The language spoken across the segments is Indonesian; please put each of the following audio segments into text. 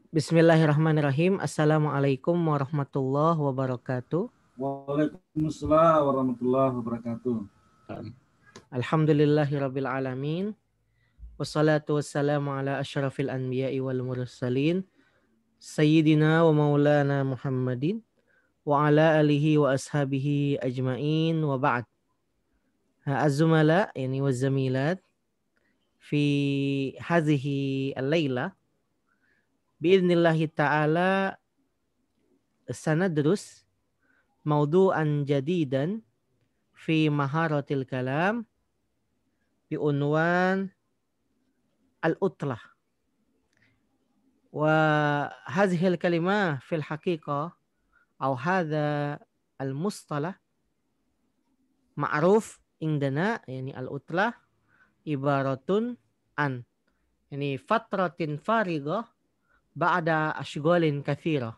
Bismillahirrahmanirrahim. Assalamualaikum warahmatullahi wabarakatuh. Waalaikumsalam warahmatullahi wabarakatuh. Alhamdulillahirabbil alamin. Wassalatu wassalamu ala asyrafil anbiya'i wal mursalin sayyidina wa maulana Muhammadin wa ala alihi wa ashabihi ajmain wa ba'd. Az-zumala yani waz-zamilat fi hadhihi al-laila biidnillahi ta'ala sanadrus mawdu'an jadidan fi maharatil kalam biunwan al-utlah. Wa hadhil kalimah fil haqiqah aw hadha al-mustalah ma'ruf indana yani al-utlah ibaratun an yani fatratin farigah ba'da ashghalin katsirah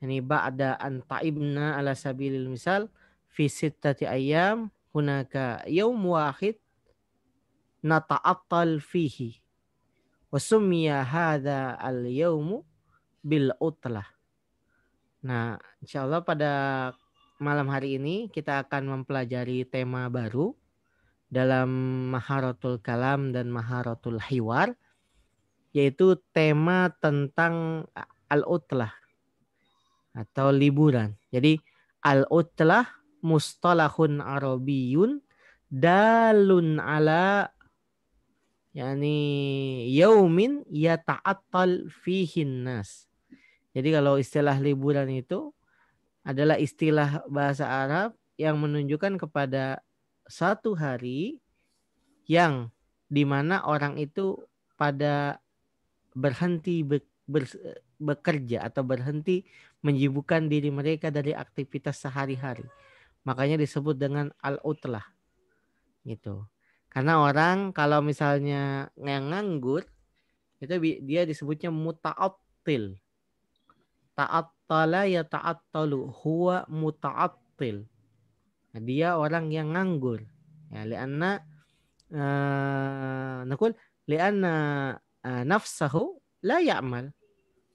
yani ba'da an ta'ibna ala sabilil misal fi sittati ayyam hunaka yawm wahid nata'attal fihi wa summiya hadha al-yawmu bil utlah. Nah, insyaallah pada malam hari ini kita akan mempelajari tema baru dalam Maharatul Kalam dan Maharatul Hiwar, yaitu tema tentang al-utlah atau liburan. Jadi al-utlah mustalahun arabiyyun dalun ala yani yaumin yata'attal fihin nas. Jadi kalau istilah liburan itu adalah istilah bahasa Arab yang menunjukkan kepada satu hari yang dimana orang itu pada berhenti bekerja atau berhenti menyibukkan diri mereka dari aktivitas sehari-hari. Makanya disebut dengan al-utlah gitu. Karena orang kalau misalnya nganggur itu dia disebutnya muta'attil. Ta'attala ya ta'attalu huwa muta'attil. Nah, dia orang yang nganggur. Ya, lianna nakul lianna nafsahu la ya'mal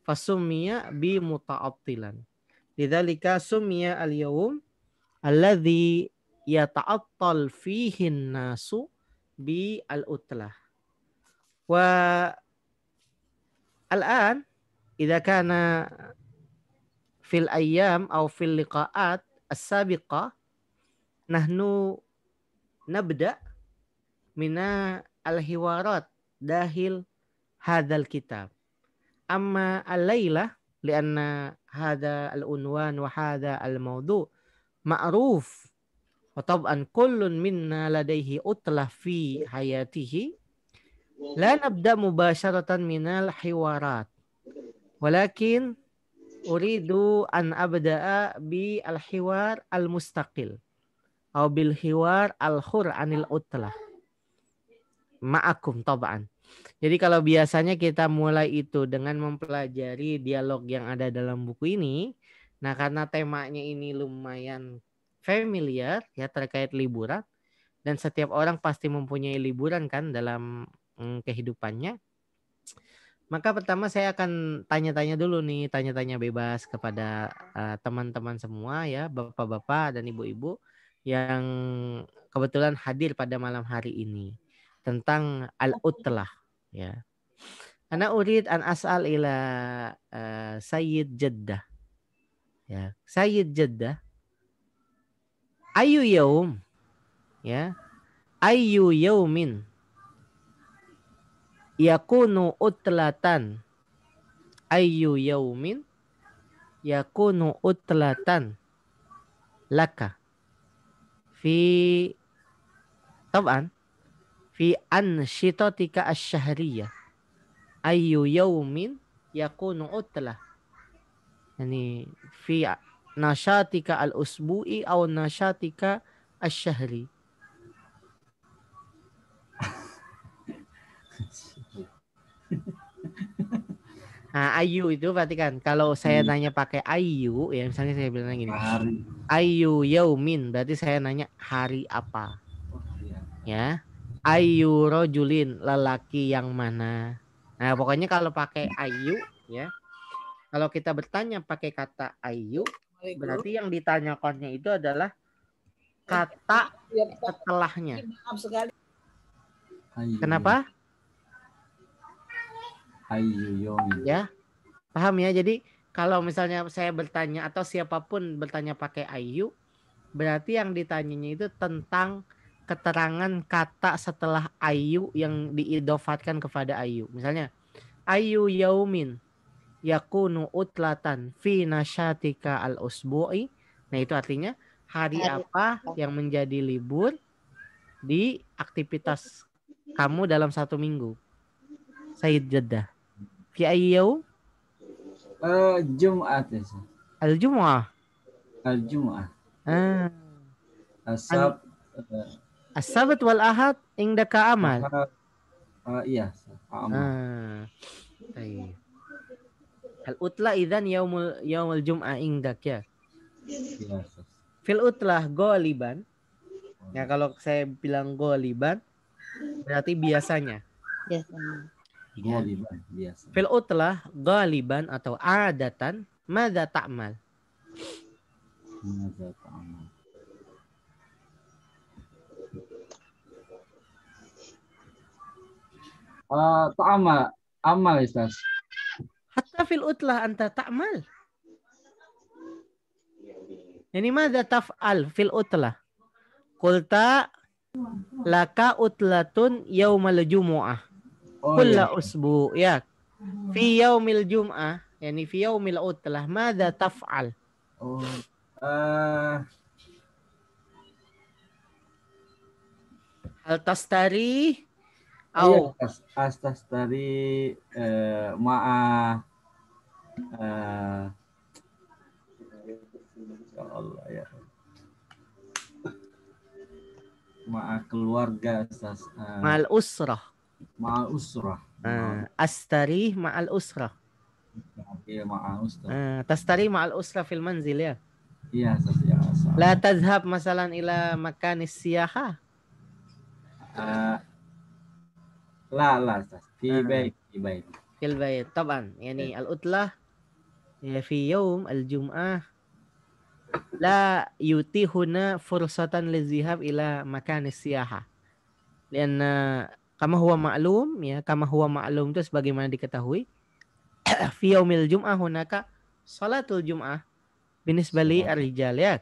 fasummiya bi muta'attilan. Lidzalika summiya al-yawm alladhi yata'attal fihi nasu bi al-utlah. Wa al-an idza kana fil ayyam aw fil liqa'at as-sabiqah nahnu nabda mina al-hiwarat dahil hadzal kitab. Amma al-laila lianna hadza al-unwan wa hadza al-mawdu' ma'ruf wa tab'an kullun minna ladaihi utlah fi hayatihi la nabda mubasharatan minal hiwarat walakin uridu an abda'a bi al-hiwar al-mustaqil atau bil hiwar al-hur anil utlah ma'akum tab'an. Jadi kalau biasanya kita mulai itu dengan mempelajari dialog yang ada dalam buku ini, nah karena temanya ini lumayan familiar ya terkait liburan dan setiap orang pasti mempunyai liburan kan dalam kehidupannya. Maka pertama saya akan tanya-tanya dulu nih, tanya-tanya bebas kepada teman-teman semua ya, bapak-bapak dan ibu-ibu yang kebetulan hadir pada malam hari ini tentang al-utlah ya. Ana urid an as'al ila Sayyid Jeddah. Ya, Sayyid Jeddah. Ayu yaum ya. Ayu yaumin yakunu utlatan. Ayu yaumin yakunu utlatan laka fi taban fi anshitatika asy-syahriyah. Ayu yaumin yakunu utlah. Yani fi nashatika al-usbu'i aw nashatika asy-syahri. Nah, ayu itu berarti kan kalau saya nanya pakai ayu ya misalnya saya bilang gini. Ayu yaumin berarti saya nanya hari apa. Ya. Ayu rojulin lelaki yang mana. Nah, pokoknya kalau pakai ayu ya Kalau kita bertanya pakai kata ayu, berarti yang ditanyakannya itu adalah kata setelahnya. Ayu. Kenapa? Ayu yomi. Ya, paham ya? Jadi kalau misalnya saya bertanya atau siapapun bertanya pakai ayu, berarti yang ditanyanya itu tentang keterangan kata setelah ayu yang diidofatkan kepada ayu. Misalnya, ayu yaumin yakunu utlatan fi nasyatika al-usbu'i. Nah, itu artinya hari apa yang menjadi libur di aktivitas kamu dalam 1 minggu. Sayyid Jeddah. Fi ayyaum Jumat ya. al-jum'ah. Al-Jum'ah. An- As-sabat wal ahad indaka amal. Iya, amal. Baik. Al-utla idzan yaumul jum'ah indak ya. Iya. Fil utlah goliban. Ya, kalau saya bilang goliban berarti biasanya. Goliban biasa. Fil utlah galiban atau adatan madza ta'mal. Madza ta'mal. Ta'amal, amal Ustaz. Hatta fil utlah anta ta'mal. Yani madza taf'al fil utlah? Qulta laka utlatun yaumal jumu'ah. Kulla usbu' ya. Fi yaumil jum'ah, yani fi yaumil utlah, madza taf'al? Hal tastari au astastari ma'a ya Allah ya. Ma'a keluarga Ustaz. Ma'al usrah. Ma'al usrah. Astari ma'al usrah. Iya, ma'al usrah. Tastari ma'al usrah fil manzil ya. Iya, Ustaz ya. La tadhhab masalan ila makanis siyaha. La Ustaz. Fi bait. Fil bait. Taban, yani al-utlah ya fi yaum al-jum'ah la yutihuna fursatan lizihab ila makanis siyaha. Karena kama huwa ma'lum ya, kama huwa ma'lum itu sebagaimana diketahui fi yaumil jum'ah hunaka salatul jum'ah binisbali ar-rijal ya.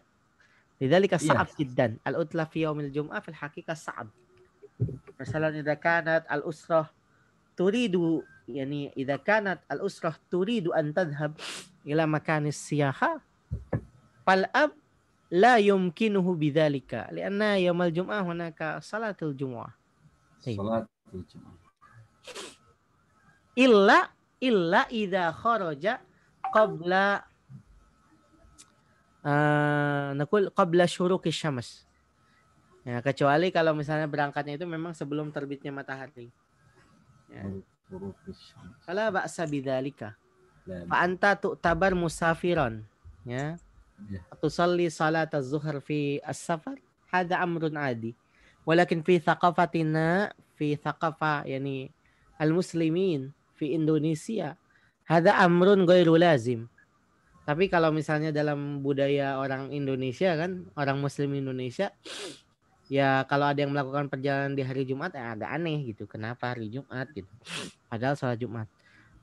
Lidzalika sa'ab jiddan. Al-utlah fi yaumil jum'ah fil haqiqah sa'ab. Masalan idza kanat al-usrah turidu yani idza kanat al-usrah turidu an tadhhab ila makanis siyaha fal ab la yumkinuhu bidzalika lianna yaumal jum'ah hunaka salatul jum'ah. Salatul jum'ah. Illa idza kharaja qabla naqul qabla syuruqi syams. Ya, kecuali kalau misalnya berangkatnya itu memang sebelum terbitnya matahari. Ya. Fala ba'sa bidzalika. Fa anta tu'tabar musafiran, ya. Tusalli salat az-zuhr fi as-safar, hada amrun adi. Walakin fi thaqafatina, fi thaqafa yani al-muslimin fi Indonesia, hada amrun ghairu lazim. Tapi kalau misalnya dalam budaya orang Indonesia kan, orang muslim Indonesia, ya kalau ada yang melakukan perjalanan di hari Jumat agak aneh gitu. Kenapa hari Jumat gitu? Padahal sholat Jumat.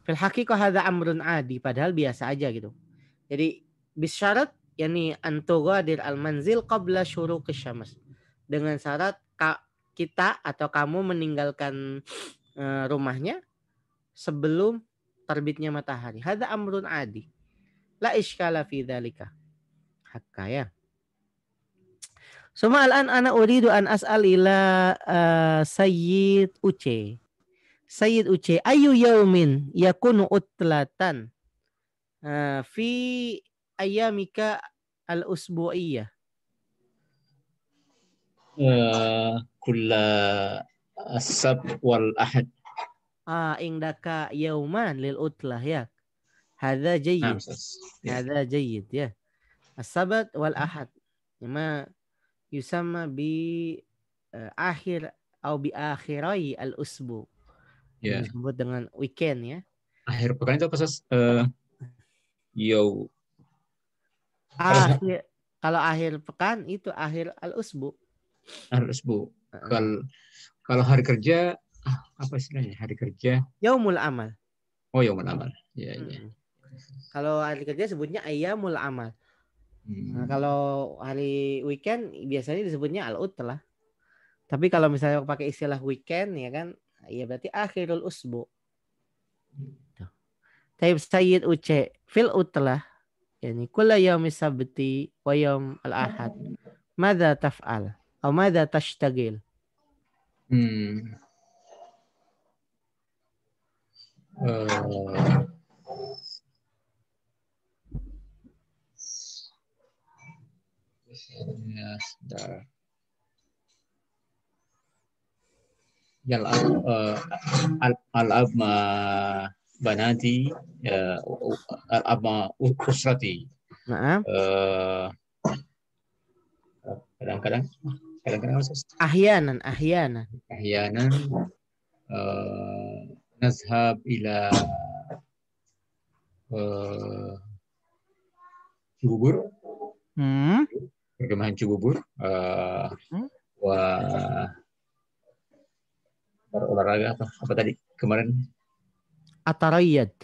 Fil haqiqah hadza amrun adi, padahal biasa aja gitu. Jadi bisyarat yani antughadir al manzil qabla syuruqi syams. Dengan syarat kita atau kamu meninggalkan rumahnya sebelum terbitnya matahari. Hadza amrun adi. La iskala fi dzalika. Hakka ya. Suma al-an ana uridu an as'al ila Sayyid Uce. Sayyid Uce, ayu yaumin yakunu utlatan fi ayyamika al-usbu'iyah? Kulla as-sabt wal ahad. Indaka yauman lil utlah ya. Hadza jayyid. Hadza jayyid ya. As-sabt wal ahad. Ma yusamma bi akhir atau bi akhirai al-usbu. Yang disebut dengan weekend ya. Akhir pekan itu apa, Sas? Yo. Kalau akhir pekan itu akhir al-usbu. Harus Bu. Kalau hari kerja apa istilahnya? Hari kerja. Yaumul amal. Oh, yaumul amal. Ya, ya. Kalau hari kerja sebutnya ayyamul amal. Nah, kalau hari weekend biasanya disebutnya al-utlah. Tapi kalau misalnya pakai istilah weekend ya kan, ya berarti akhirul usbu. Taib Sayyid Uce fil utlah yani kulla yaumis sabti wa yaum al-ahad. Madza taf'al? Atau madza tashtagil? Ya, sudah. Al-ab ma banati, al-ab ma usrati. Nah, Kadang-kadang ahyanan nazhab ila Cibubur, perkemahan Cibubur, berolahraga apa tadi kemarin? Atarayad.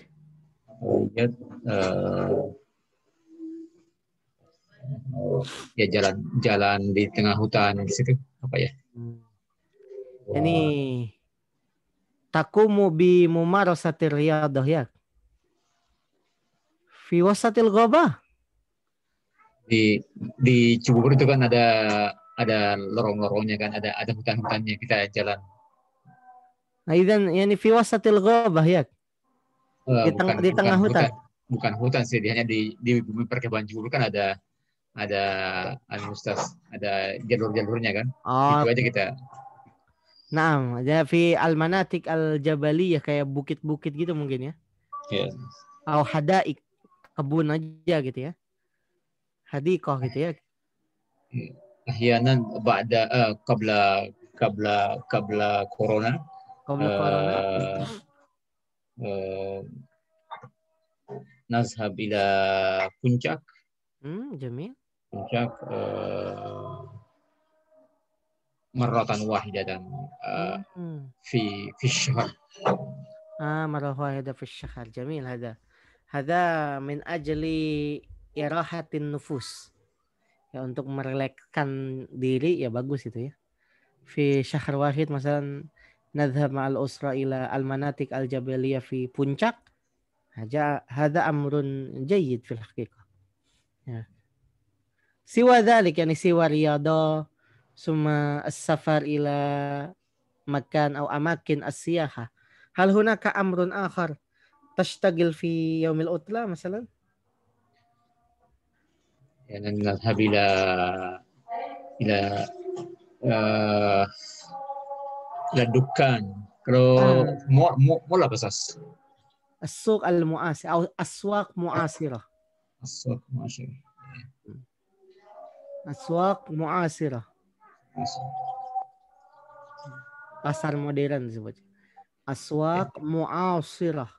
Ya jalan di tengah hutan di situ apa ya? Ini takumu bi mumarasatir riyadah ya. Fi wasatil ghabah. Di Cibubur itu kan ada lorong-lorongnya kan, ada hutan-hutannya, kita jalan. Nah, idan yani fi wasatil ghabah ya. Di tengah hutan. Bukan hutan sih, hanya di bumi perkebunan Cibubur kan ada Ustaz, ada jalur-jalurnya kan. Itu aja kita. Nah, ada fi al-manatik al-jabaliyah kayak bukit-bukit gitu mungkin ya. Iya. Atau hadaik, kebun aja gitu ya. Hadiqah gitu ya. Ahyanan ba'da qabla corona. Qabla corona. Nazhab ila Puncak. Jamil. Puncak marratan wahidatan fi syahr. مرة واحدة في الشهر جميل هذا من أجل إراحة النفوس ya, untuk merelakskan diri ya bagus itu ya. Fi syahr wahid مثلا نذهب مع الأسرة إلى المناطق الجبلية في Puncak. هذا أمر جيد في الحقيقة. سوى ذلك يعني سوى رياضة ثم السفر إلى مكان أو أماكن السياحة. هل هناك أمر آخر تشتغل في يوم العطلة مثلا؟ يعني نذهب إلى دكان. Kalau mall apa Sas? السوق المعاصر أو أسواق معاصرة. أسواق معاصرة. Pasar modern disebut. Aswaq mu'asirah.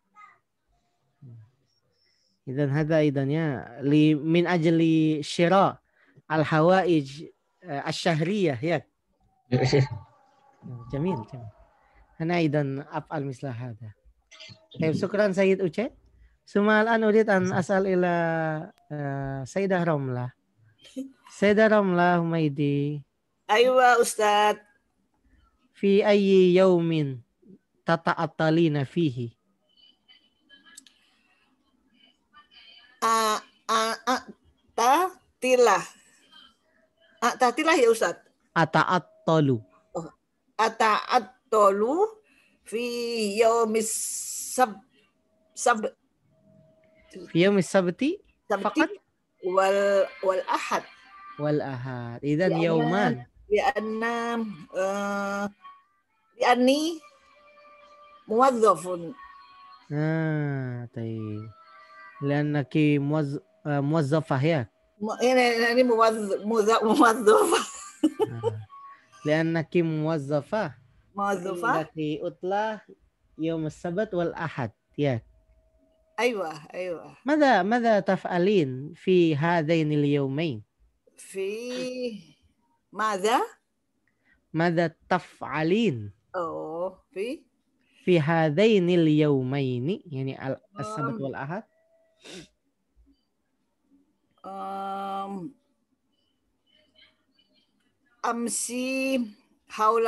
إذن هذا أيضا من أجل شراء الحوائج الشهرية ياك. جميل. أنا أيضا أفعل مثل هذا. طيب شكرا سيد أوتشي. ثم الآن أريد أن أسأل إلى سيدة رملة. سيدة رملة هميدي. أيوة أستاذ. في أي يوم تتعطلين فيه؟ Atatilah ya Ustaz. Ata'attalu. Ata'attalu fi yaumis fi yaumis sabti faqat wal ahad. Wal ahad. Idzan yauman. Li'anni muwazzafun. طيب. لأنك موظفة هي. ini موظفة. لأنك موظفة. موظفة. عندك عطلة يوم السبت والأحد. يا. أيوة أيوة ماذا تفعلين في هذين اليومين؟ في ماذا؟ ماذا تفعلين أو في هذين اليومين يعني السبت أم والأحد؟ أم أمشي حول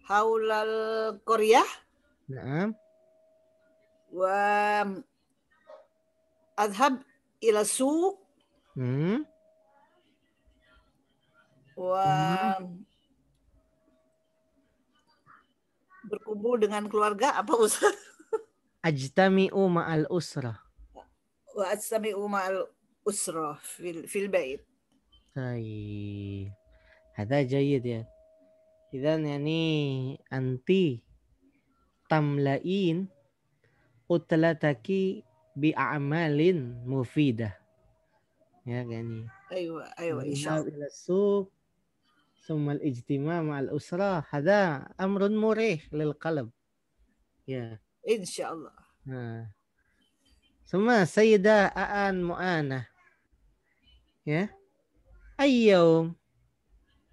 حول القرية نعم. وأذهب إلى السوق Hmm. berkumpul dengan keluarga apa Ustaz? Ajtami'u ma'al usrah. Wa astami'u ma'al usrah fil bait. طيب هذا جيد يا إذن يعني أنت تملئين عطلتك بأعمال مفيدة ya يعني أيوة أيوة إن شاء الذهاب الله. إلى السوق ثم الاجتماع مع الأسرة هذا أمر مريح للقلب ya. إن شاء الله. ثم سيدة آن مؤانة ya أي يوم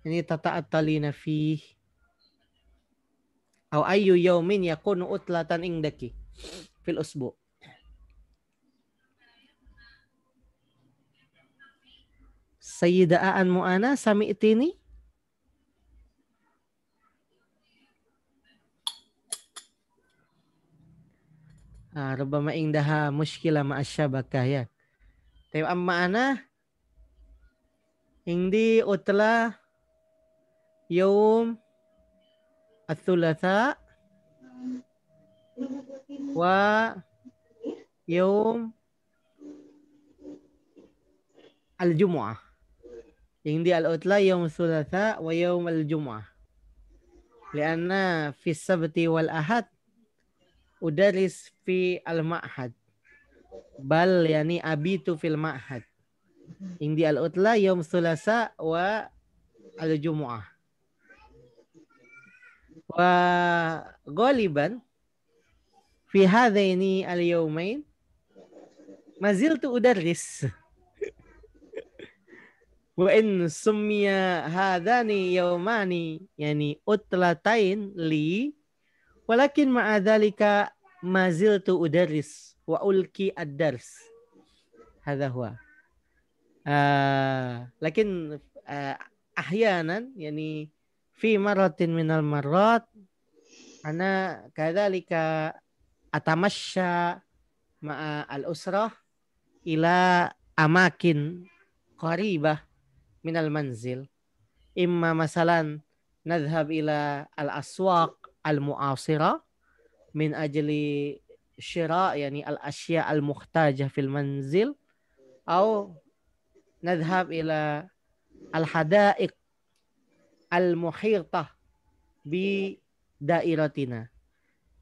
يعني تتعطلين فيه أو أي يوم يكون عطلة عندك في الأسبوع؟ سيدة آن مؤانة سمعتني؟ ربما عندها مشكلة مع الشبكة ya. طيب أما أنا عندي عطلة يوم الثلاثاء ويوم الجمعة. عندي العطلة يوم الثلاثاء ويوم الجمعة لأن في السبت والأحد أدرس في المعهد بل يعني أبيت في المعهد. عندي العطلة يوم الثلاثاء والجمعة وغالبا في هذين اليومين ما زلت أدرس وإن سمي هذان يومان يعني عطلتين لي ولكن مع ذلك ما زلت أدرس وألقي الدرس هذا هو. لكن أحيانا يعني في مرة من المرات أنا كذلك أتمشى مع الأسرة إلى أماكن قريبة من المنزل إما مثلا نذهب إلى الأسواق المعاصرة من أجل شراء يعني الأشياء المحتاجة في المنزل أو نذهب إلى الحدائق المحيطة بدائرتنا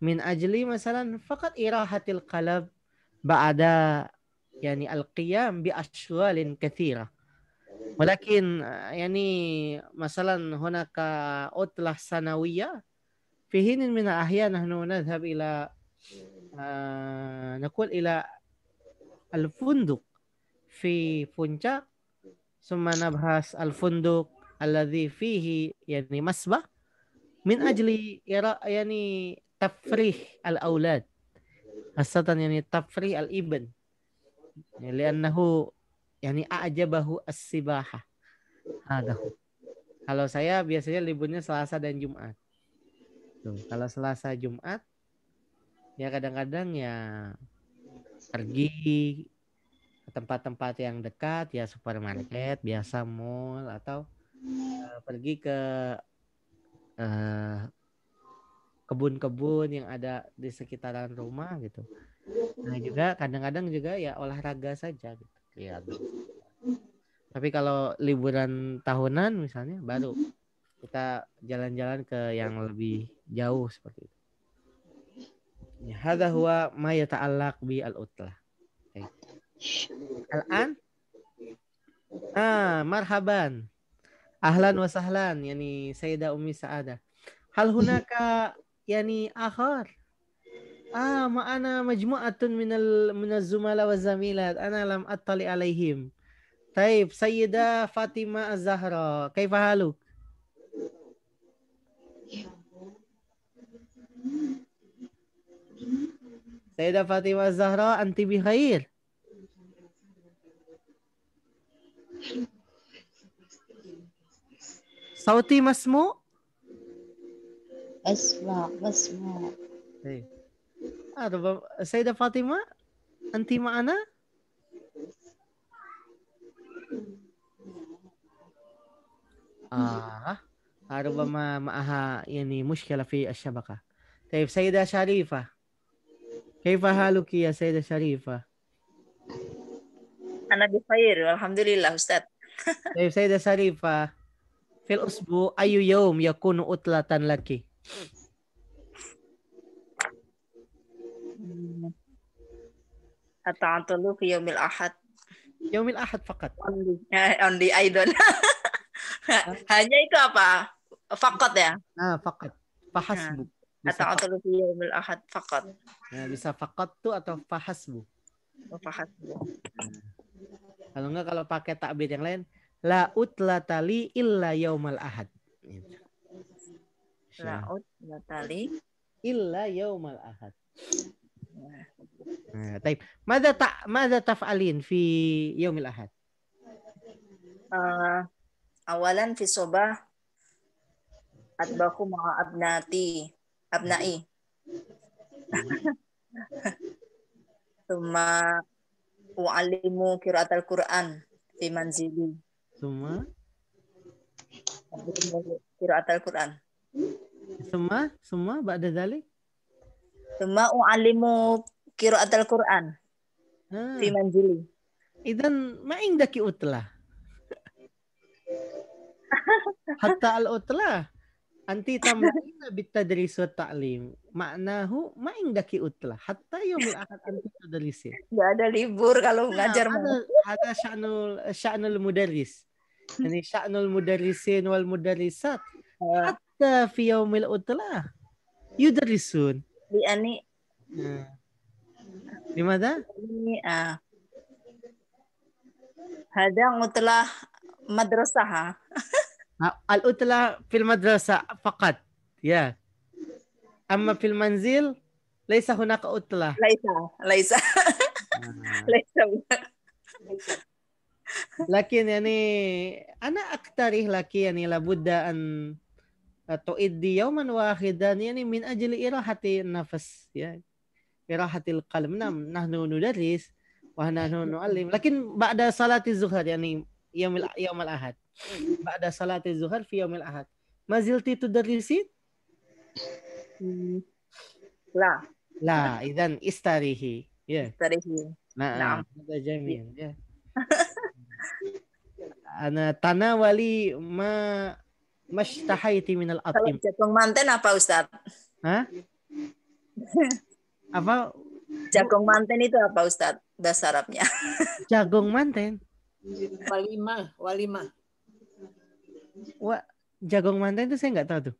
من أجل مثلا فقط إراحة القلب بعد يعني القيام بأشغال كثيرة. ولكن يعني مثلا هناك عطلة سنوية في حين من الأحيان نحن نذهب إلى نقول إلى الفندق في بونشاك ثم نبحث الفندق الذي فيه يعني مسبح من أجل يعني تفريح الأولاد خاصة يعني تفريح الابن لأنه يعني أعجبه السباحة. Ada. Kalau saya biasanya liburnya Selasa dan Jumat. Tuh, kalau Selasa Jumat ya kadang-kadang ya pergi ke tempat-tempat yang dekat ya supermarket, biasa mall atau pergi ke kebun-kebun yang ada di sekitaran rumah gitu. Nah juga kadang-kadang juga ya olahraga saja gitu. Ya, tapi kalau liburan tahunan misalnya baru kita jalan-jalan ke yang lebih jauh seperti itu. Ya, hadza huwa ma yata'allaq bi al-utlah. Al-an marhaban. Ahlan wa sahlan yani Sayyidah Ummi Sa'adah. Hal hunaka yani akhar معنا مجموعة من الزملاء والزميلات أنا لم أطلع عليهم. طيب سيدة فاطمة الزهراء كيف حالك؟ سيدة فاطمة الزهراء أنت بخير؟ صوتي مسموع؟ مسموع. طيب. سيدة فاطمة أنت معنا؟ ربما معها يعني مشكلة في الشبكة. طيب سيدة شريفة كيف حالك يا سيدة شريفة؟ أنا بخير والحمد لله أستاذ. طيب سيدة شريفة في الأسبوع أي يوم يكون عطلة لك؟ التعطل في يوم الأحد. يوم الأحد فقط. Only I don't. Hanya itu apa? Fakat ya? فقط فحسب. التعطل في يوم الأحد فقط. Bisa fakat tuh atau fahasbu. Kalau enggak kalau pakai takbir yang lain la utlatali illa yaumal ahad. La utlatali illa yaumal ahad. طيب ماذا تفعلين في يوم الأحد؟ أولا في الصباح أطبخ مع أبنائي ثم أعلم قراءة القرآن في منزلي ثم قراءة القرآن ثم بعد ذلك ثم أعلم قراءة القرآن في منزلي. إذن ما عندك عطلة حتى العطلة أنت تمرين بالتدريس والتعليم معناه ما عندك عطلة حتى يوم الأحد أنت تدرسين. Nggak ada libur kalau ngajar. هذا شأن المدرس يعني شأن المدرسين والمدرسات حتى في يوم العطلة يدرسون. يعني لماذا؟ هذا عطلة مدرسة. العطلة في المدرسة فقط يا أما في المنزل ليس هناك عطلة. ليس. لكن يعني أنا أقترح لك يعني لابد أن تؤدي يوما واحدا يعني من أجل إراحة النفس يعني إراحة القلب. نعم نحن ندرس ونحن نعلم لكن بعد صلاة الظهر يعني يوم الأحد بعد صلاة الظهر في يوم الأحد ما زلت تدرسين؟ لا إذن استريحي. استريحي. نعم هذا جميل. أنا تناولي ما اشتهيت من الأطعمة. Jagung manten apa Ustaz? Apa? Jagung manten itu apa Ustaz? Bahasa Arabnya. Jagung manten. Walimah. Jagung manten itu saya nggak tahu tuh.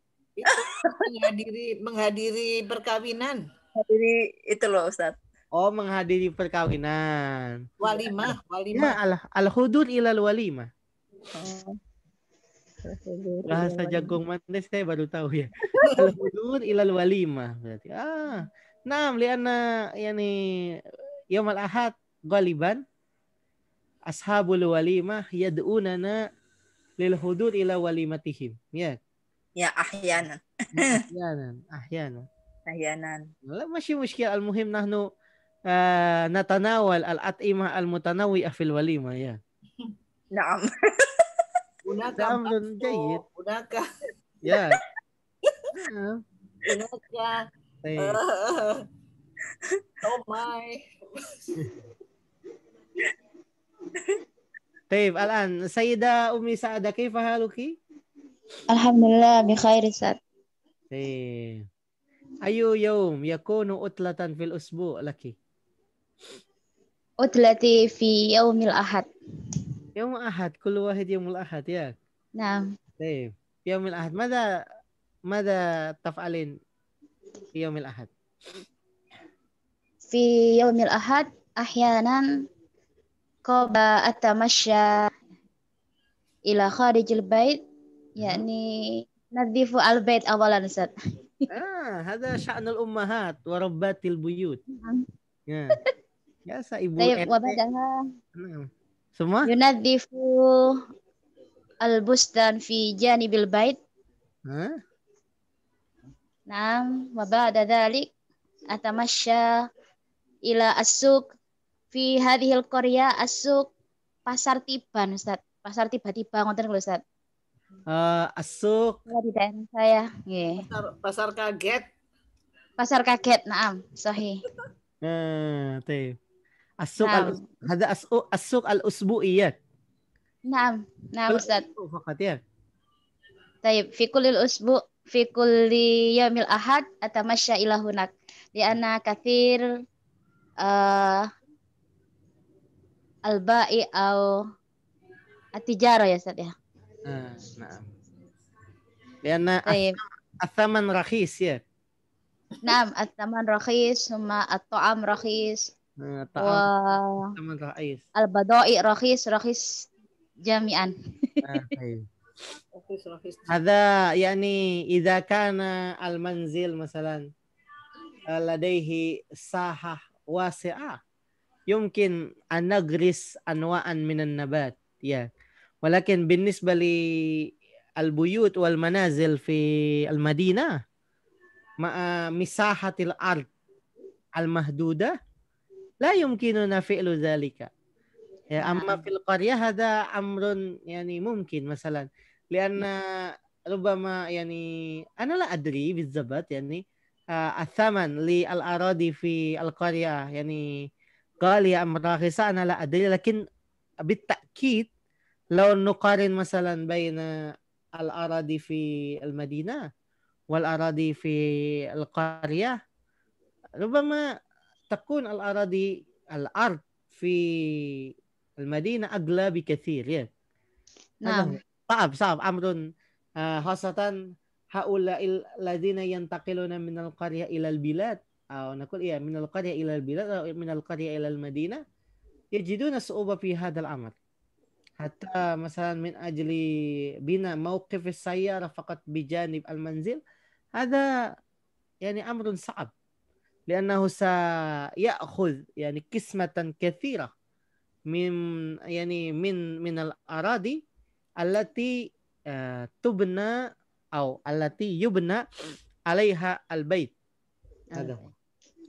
menghadiri perkawinan. Menghadiri itu loh Ustaz. Oh, menghadiri perkawinan. Walimah. Ya, al-hudur ilal walimah. Bahasa jagung manten saya baru tahu ya. Al-hudur ilal walimah berarti. Naam lianna yani yaumul ahad ghaliban ashabul walimah yad'unana lil hudur ila walimatihim. Ya. Ya ahyanan. أحيانا لا ماشي مشكلة المهم نحن نتناول الأطعمة المتنوعة في الوليمة يا نعم. هناك أمر جيد. هناك يا هناك طيب الآن سيدة أمي سعدة كيف حالك؟ الحمد لله بخير أستاذ. أي يوم يكون عطلة في الأسبوع لك؟ عطلتي في يوم الأحد. يوم الأحد كل واحد يوم الأحد يا. نعم. طيب يوم الأحد ماذا تفعلين في يوم الأحد؟ في يوم الأحد أحيانا قبل أتمشى إلى خارج البيت يعني نظيف البيت أولا أستاذ. هذا شأن الأمهات وربات البيوت. Ya. Biasa ibu طيب RT. وبعدها Semua? ينظف البستان في جانب البيت. Hah? نعم وبعد ذلك أتمشى إلى السوق في هذه القرية. السوق pasar Tiban Ustaz. Pasar tiba-tiba ngoten lho Ustaz. Asuk. Kalau di daerah saya, nggih. Pasar kaget. Pasar kaget, naam, sahih. طيب. السوق نعم. هذا السوق الأسبوعيات. نعم Ustaz. فقط ya. طيب في كل الأسبوع في كل يوم الأحد أتمشى إلى هناك لأن كثير البائع أو التجارة يا أستاذ ya. نعم. لأن طيب. الثمن رخيص ya. نعم الثمن رخيص ثم الطعام رخيص الثمن رخيص. البضائع رخيص جميعا. طيب. رخيص. هذا يعني إذا كان المنزل مثلا لديه ساحة واسعة يمكن أن نغرس أنواعا من النبات يا. ولكن بالنسبة للبيوت والمنازل في المدينة مع مساحة الأرض المحدودة لا يمكننا فعل ذلك. أما في القرية هذا أمر يعني ممكن مثلا لأن ربما يعني أنا لا أدري بالضبط يعني الثمن للأراضي في القرية يعني غالية أم رخيصة أنا لا أدري لكن بالتأكيد لو نقارن مثلا بين الأراضي في المدينة والأراضي في القرية ربما تكون الأرض في المدينة أغلى بكثير يا. نعم. صعب أمر خاصة هؤلاء الذين ينتقلون من القرية إلى البلاد أو نقول من القرية إلى البلاد أو من القرية إلى المدينة يجدون صعوبة في هذا الأمر. حتى مثلا من أجل بناء موقف السيارة فقط بجانب المنزل هذا يعني أمر صعب لأنه سيأخذ يعني قسمة كثيرة من الأراضي التي تبنى أو التي يبنى عليها البيت. هذا.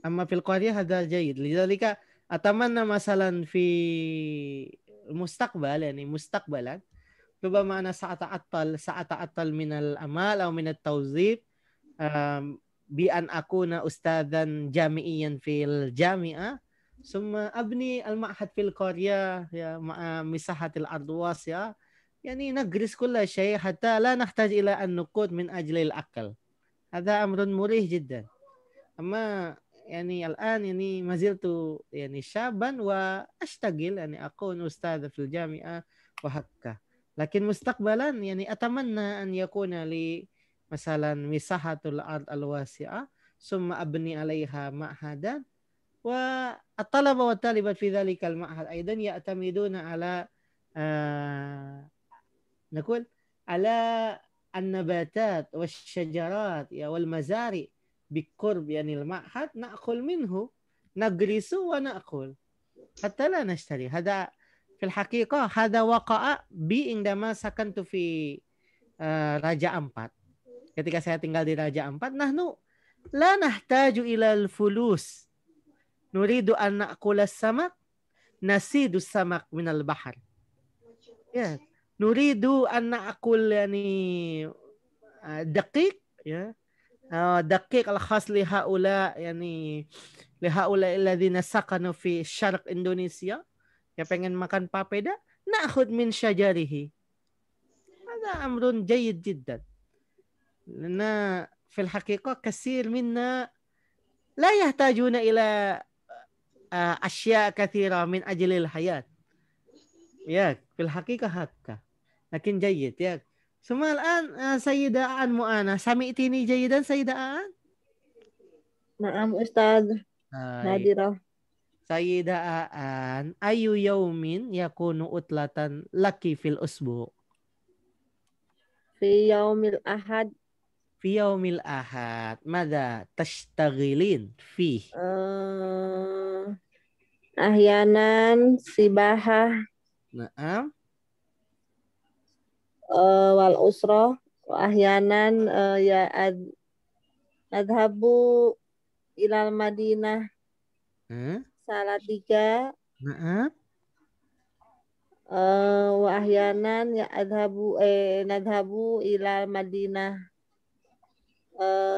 أما في القرية هذا جيد. لذلك أتمنى مثلا في المستقبل يعني مستقبلا ربما أنا سأتعطل من الأمال أو من التوظيف بأن أكون أستاذا جامعيا في الجامعة ثم أبني المعهد في القرية مع مساحة الأرض واسعة يعني نغرس كل شيء حتى لا نحتاج إلى أن نقود من أجل الأكل. هذا أمر مريح جدا. أما يعني الآن يعني ما زلت يعني شابا وأشتغل يعني أكون أستاذ في الجامعة وهكذا. لكن مستقبلا يعني أتمنى أن يكون لي مثلا مساحة الأرض الواسعة ثم أبني عليها معهدا والطلبة والطالبات في ذلك المعهد أيضا يعتمدون على نقول على النباتات والشجرات والمزارع بقرب يعني المعهد نأكل منه نغرس ونأكل حتى لا نشتري. هذا في الحقيقة هذا وقع بي عندما سكنت في Raja Ampat. Ketika saya tinggal di Raja Ampat, nahnu la nahtaju ila al-fulus. Nuridu an na'kula samak, nasidu samak minal bahar. Ya, nuridu an na'kul yani daqiq ya. Daqiq al-khas li haula yani li haula alladhina sakanu fi syarq Indonesia. Ya pengen makan papeda, na'khud min syajarihi. هذا أمر جيد جدا لأن في الحقيقة كثير منا لا يحتاجون إلى أشياء كثيرة من أجل الحياة يا في الحقيقة هكذا لكن جيد يا. ثم الآن سيدة آن مؤانة سمعتني جيدا سيدة آن؟ نعم أستاذ. Hai. Nadirah. Sayyida Aan, ayu yaumin yakunu utlatan laki fil usbu. Fi yaumil ahad. Fi yaumil ahad. Mada tashtagilin fi. Ahyanan sibahah Naam. wal usrah. Ahyanan ya adhabu ilal Madinah. Salatiga. Naam. Wa ahyanan ya nadhabu ilal Madinah.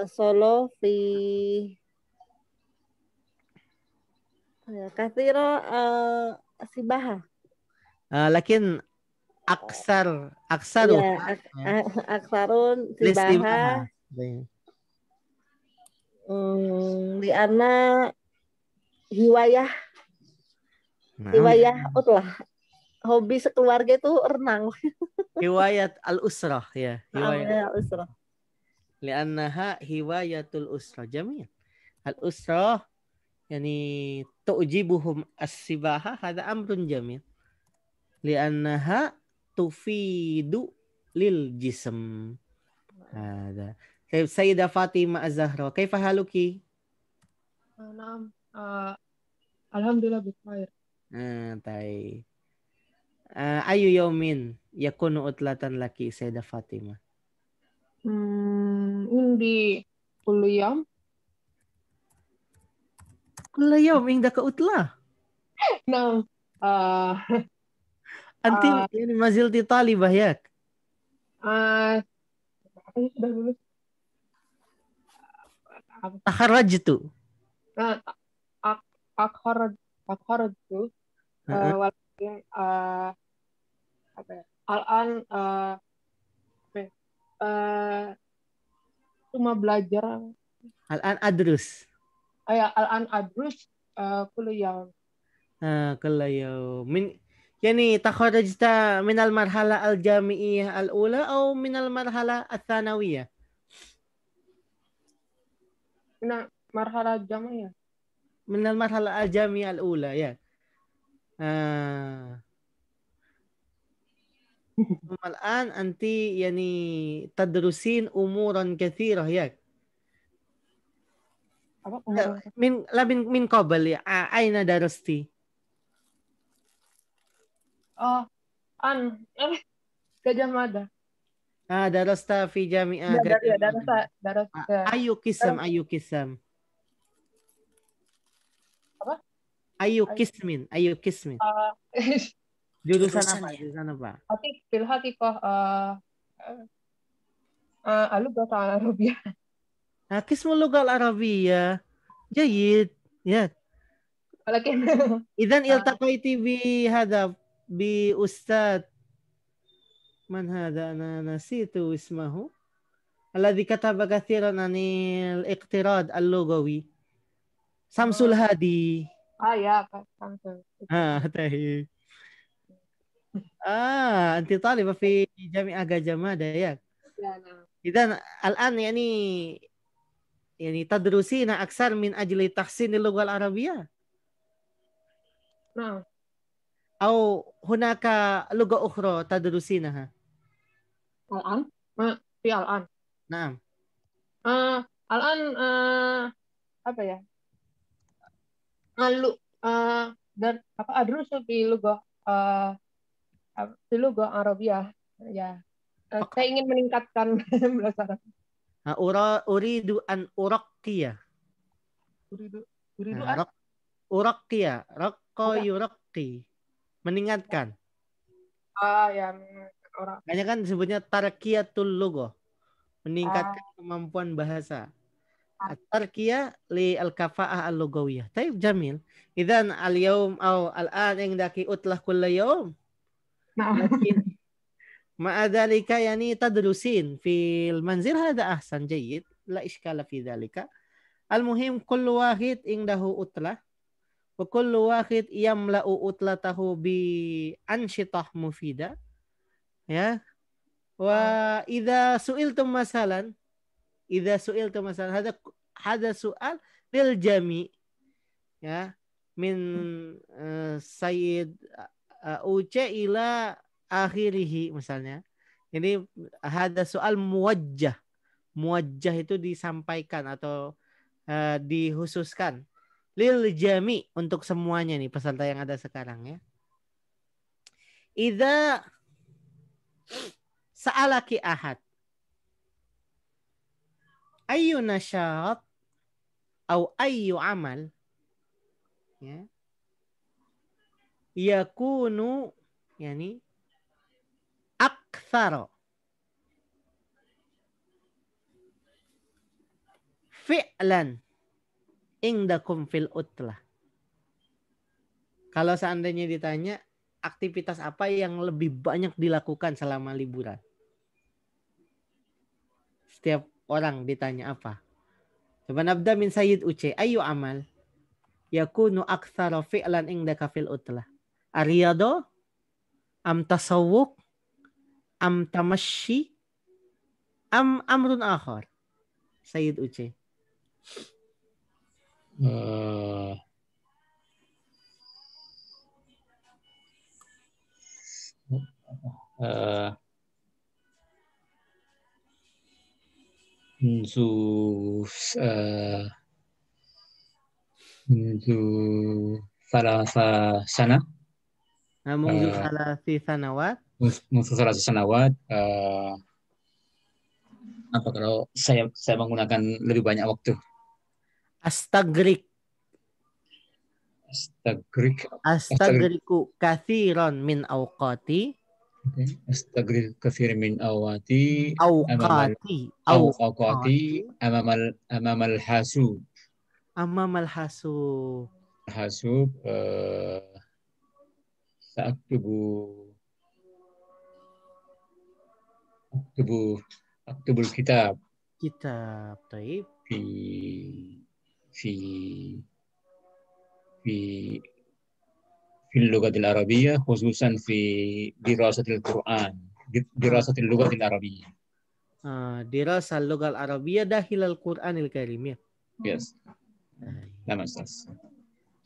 Solo fi kathiro sibaha. Lakin aksaru. Ya, aksarun sibaha. Di ana hiwayah utlah. Hobi sekeluarga itu renang. Hiwayat al-usrah ya. Hiwayat al-usrah. Li'annaha hiwayatul usrah. Jamil. Al-usrah yani tu'jibuhum as-sibaha hada amrun jamil. Li'annaha tufidu lil jism. Hada. Sayyidah Fatimah Az-Zahra, kaifa haluki? Naam. Alhamdulillah bikhair. Taib. Ayu yaumin yakunu utlatan laki Sayyidah Fatimah. Indi kullu yawm. Kullu yawm indaka utlah. Naam. Anti yani mazilti talibah yak. Sudah lulus. Takharrajtu. Akharajtu. Walakin apa ya? Al-an cuma belajar. Al-an adrus. Al-an adrus kullu yawm. Kullu yawm. Yani takharrajta min al-marhala al-jami'iyah al-ula atau min al-marhala al-thanawiyah? Min marhala jami'iyah. Min al-marhala al-jami'iyah al-ula ya. الآن أنت يعني تدرسين أمورا كثيرة ياك من قبل أين درستي؟ Gajah Mada. درست في جامعة درست أي قسم apa? أي قسم jurusan apa? Fil haqiqah اللغة العربية. قسم اللغة العربية جيد يا ولكن إذا التقيت بهذا بأستاذ من هذا أنا نسيت اسمه الذي كتب كثيرا عن الاقتراض اللغوي Samsul Hadi. Ya, Samsul. طيب. أنت طالبة في جامعة Gajah Mada ya. إذا الآن يعني تدرسين أكثر من أجل تحسين اللغة العربية؟ نعم. أو هناك لغة أخرى تدرسينها؟ الآن؟ في الآن. نعم. الآن apa ya? Dan adrus di lugah Arabia ya. Saya ingin meningkatkan bahasa Arab. Uridu an uraqqiya. Uraqqiya, raqqa yuraqqi. Meningkatkan. Ya, orang. Kayaknya kan disebutnya tarqiyatul lughah. Meningkatkan kemampuan bahasa. At-tarqiyah li al-kafa'ah al-lughawiyah. Tayyib jamil. Idzan al-yawm aw al-an indaki utlah kulla yawm. Lakin ma'a dhalika yani tadrusin fil manzil hada ahsan jayyid. La iskala fi dhalika. Al-muhim kullu wahid indahu utlah. Wa kullu wahid yamla'u utlatahu bi anshitah mufida. Ya. Wa idza su'iltum masalan hada su'al lil jami' ya min Sayyid Uce ila akhirihi misalnya. Ini ada soal muwajjah. Muwajjah itu disampaikan atau dihususkan lil jami untuk semuanya nih peserta yang ada sekarang ya. Idza sa'alaki ahad ayu nasyat atau ayu amal ya yakunu yani aktsara fi'lan indakum fil utlah. Kalau seandainya ditanya aktivitas apa yang lebih banyak dilakukan selama liburan, setiap orang ditanya apa. Coba nabda min Sayyid Uce, ayu amal yakunu aktsara fi'lan indaka fil utlah. Ariyado am tasawwuk am tamasyi am amrun akhar. Sayyid Uce. Munzu salasa sana. Munzu salasi sanawat. Munzu salasa sanawat. Apa kalau saya menggunakan lebih banyak waktu? Astagrik. Astagriku kathiran min awqati. Astagriku kathiran min awqati. Awqati. Amamal hasub. Amamal hasub. Hasub. Aktubul kitab. Kitab, taib. في اللغة العربية خصوصا في دراسة القرآن دراسة اللغة العربية. دراسة اللغة العربية داخل القرآن الكريم. Yes. نعم أستاذ.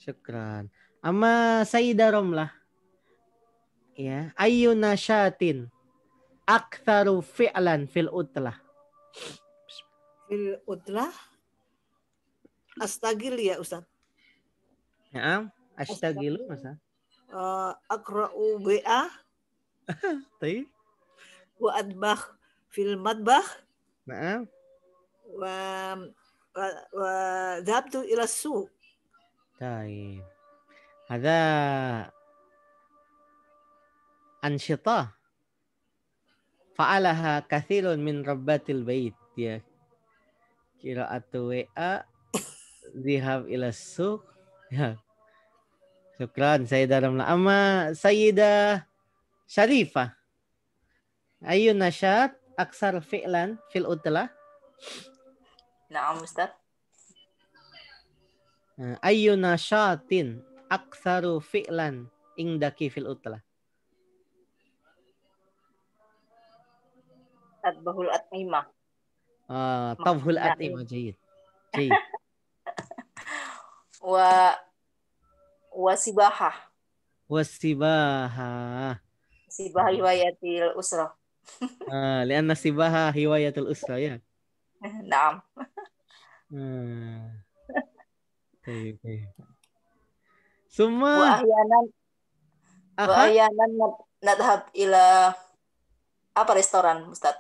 شكرا. أما سيدة رملة ya ayu nasyatin aktsaru fi'lan fil utlah. Fil utlah astagil ya Ustaz. Ya, astagilu masa. Akra'u bi'a. Taib. Wa adbakh fil madbakh. Naam. Wa dhabtu ila suq. Taib. Hadza ansyitah fa'alaha katsirun min rabbatil bait ya. Qira'atu wa dhihab ila suq. Ya. Syukran Sayyidah Ramla. Amma Sayyidah Syarifah. Ayu nasyat aksar fi'lan fil utlah. Naam Ustaz. Ayu nasyatin aksaru fi'lan indaki fil utlah. Tadbahul at'imah. Tabhul at'imah. Jayid. Jayid. Wasibahah. Wasibahah. Sibahah hiwayatil usrah. Lianna sibahah hiwayatil usrah ya. Naam. Semua wa ahyanan nadhhab ila apa restoran Ustaz?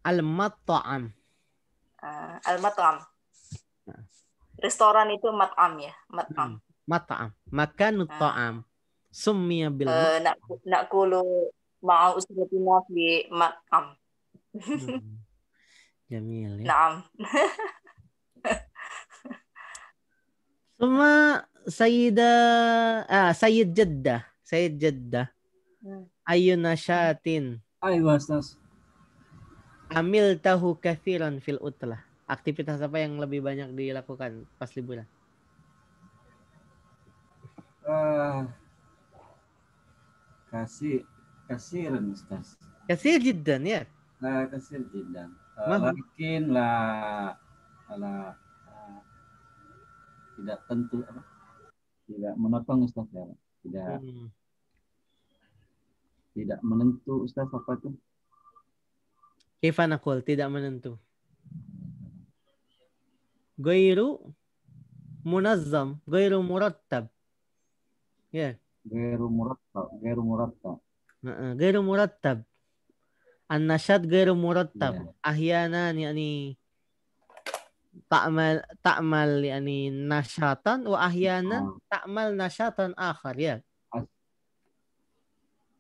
Al-mat'am. Al-mat'am. Restoran itu mat'am ya, mat'am. Mat'am, makan ta'am. Summiya bil naqulu ma'a usratina fi mat'am. Jamil ya. Naam. Semua Sayyid Jeddah. Ayu nasyatin. Aywa Ustaz. Amil tahu kathiran fil utlah. Aktivitas apa yang lebih banyak dilakukan pas liburan? Kasiran Ustaz. Kasir jiddan ya. Kasir jiddan. Mungkin la tidak tentu apa? Tidak menotong Ustaz ya. Tidak menentu Ustaz apa itu? Kaifa naqul tidak menentu. Ghairu munazzam, ghairu murattab. Ya. Ghairu murattab. Ghairu murattab. An-nasyad ghairu murattab. Ahyanan yani ta'mal yani nasyatan wa ahyanan ta'mal nasyatan akhar ya.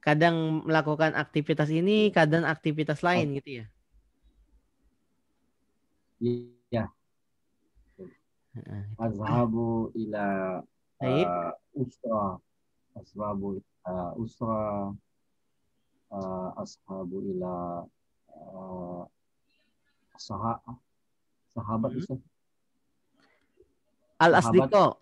Kadang melakukan aktivitas ini, kadang aktivitas lain gitu ya. Iya. Azhabu ila usra. Ashabu usra. Ashabu ila sahabat Ustaz. Al-asdiqa.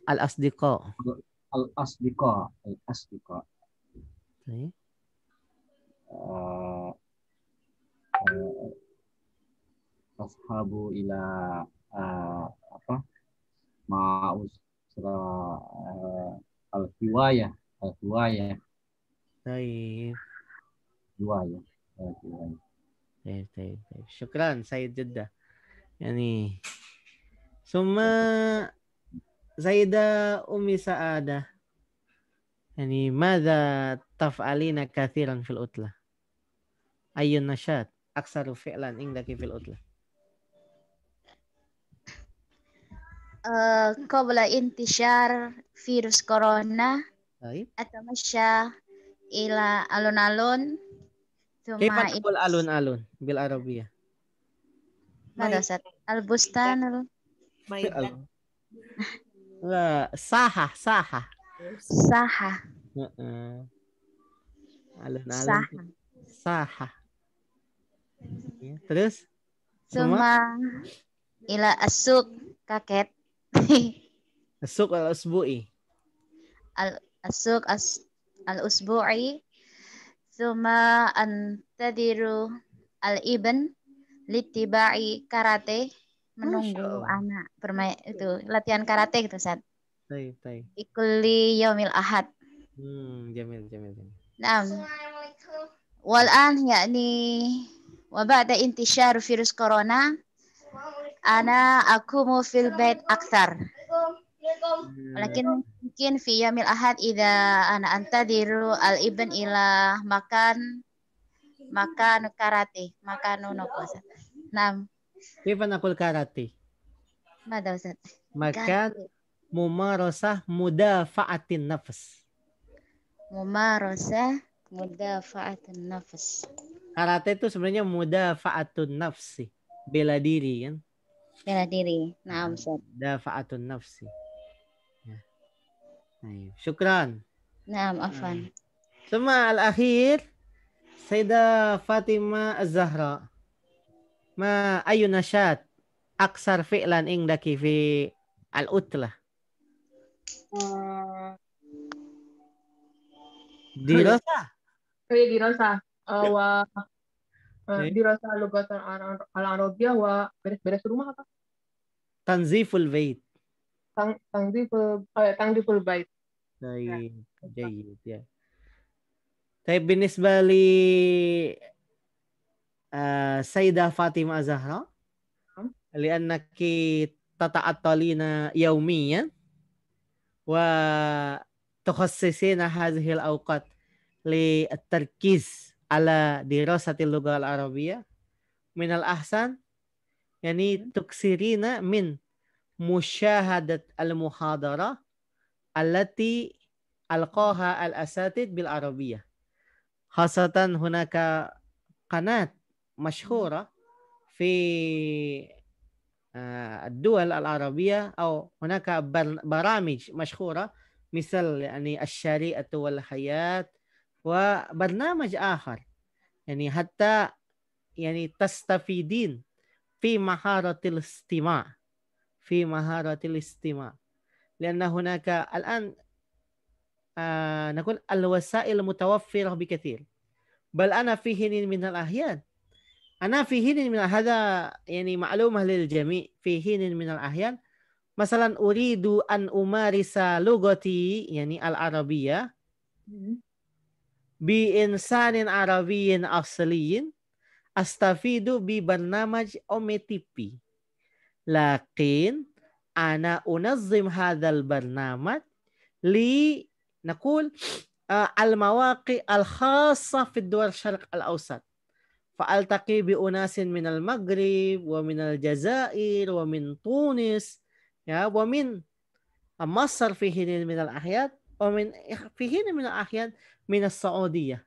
Ashabu ila apa? Ma'usra al-hiwayah. Baik. Hiwayah. Baik. Syukran Sayyid Jeddah. Yani summa Zaidah Ummi Sa'adah. Yani madza taf'alina kathiran fil utlah? Ayyun nasyat aksaru fi'lan indaki fil utlah? Qabla intishar virus corona Baik. atamasya ila alun-alun Kaifa naqul alun-alun bil Arabiyah? Mada Ustaz? Al-bustan Maidan. Saha. Alun-alun. Saha. Ya, terus? Suma ila asuk kaket. Asuk al-usbu'i. Al-asuk al-usbu'i. Suma antadiru al-ibn litibai karate, menunggu anak bermain itu latihan karate gitu Ustaz. Baik. Ikuli yaumil ahad. Jamil. Naam. Walan yakni wa ba'da intishar virus corona ana akumu fil bait akthar. Walakin mungkin fi yaumil ahad idza ana antadiru al ibn ila makan karate, makan Ustaz. Naam. Kaifa naqul karate? Mada Ustaz? Makan mumarasah mudafa'atin nafs. Mumarasah mudafa'atin nafs. Karate itu sebenarnya mudafa'atun nafsi, bela diri kan? Bela diri. Naam Ustaz. Dafa'atun nafsi. Ya. Syukran. Naam, afan. Suma al-akhir Sayyidah Fatimah Az-Zahra. Ma ayu nasyat aksar fi'lan indaki fi al-utlah? Dirasa. Dirasa. Dirasa lugatan al-Arabiyah wa beres-beres rumah apa? Tanziful bait. Tanziful bait. Baik, jayid ya. Tapi binisba li Sayyidah Fatimah Az-Zahra li'annaki tata'attalina yawmiyan wa tukhassisina hadhihi al-awqat li at-tarkiz ala dirasati al-lugha al-arabiyyah min al-ahsan yani tuksirina min musyahadat al-muhadara allati alqaha al-asatid bil arabiyyah khasatan hunaka qanat مشهورة في الدول العربية أو هناك برامج مشهورة مثل يعني الشريعة والحياة وبرنامج آخر يعني حتى يعني تستفيدين في مهارة الاستماع لأن هناك الآن نقول الوسائل متوفرة بكثير بل أنا في حين من الأحيان هذا يعني معلومة للجميع في حين من الأحيان Masalan uridu an umarisa lugati yani al-arabiyah bi insanin arabiyyin asliyin astafidu bi barnamaj OMTP. Lakin ana unazzim hadzal barnamaj li naqul al-mawaqi al-khassa fi ad-dawal syarq al-awsat. Fa'altaqi bi unasin min al-Maghrib wa min al-Jazair wa min Tunis ya wa min Masr fi hinin min al-ahyad wa min fi hinin min al-ahyad min as-Saudiyah.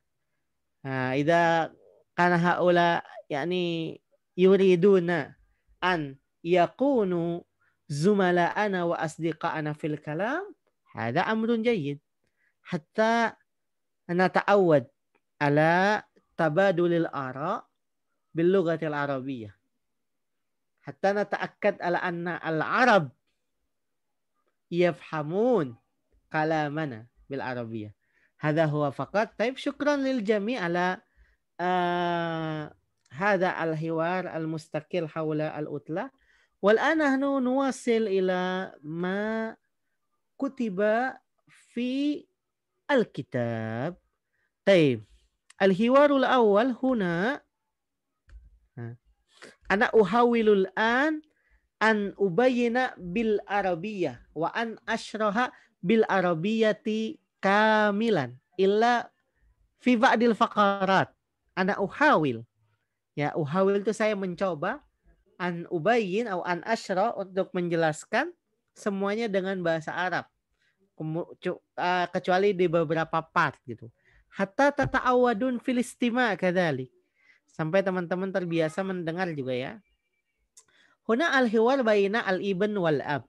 Idza kana haula yani yuriduna an yakunu zumala'ana wa asdiqa'ana fil kalam hada amrun jayyid hatta nata'awwad ala tabadulil ara bil lughatil arabiyyah hatta nata'akkad ala anna al-arab yafhamun kalamana bil arabiyyah. Hadha huwa faqat. Taib syukran lil jami' ala hadha al-hiwar al-mustaqil hawla al-utla. Wal ana nahnu nuwasil ila ma kutiba fi al-kitab. Taib. Al-hiwarul awal huna ana uhawilul an ubayyina bil arabiyyah wa an ashraha bil arabiyyati kamilan illa fi ba'dil faqarat. Ana uhawil. Ya, uhawil itu saya mencoba an ubayyin atau an ashra untuk menjelaskan semuanya dengan bahasa Arab. Kecuali di beberapa part gitu. Hatta tata'awadun fil istima' kadzalik. Sampai teman-teman terbiasa mendengar juga ya. Huna al-hiwar baina al-ibn wal ab.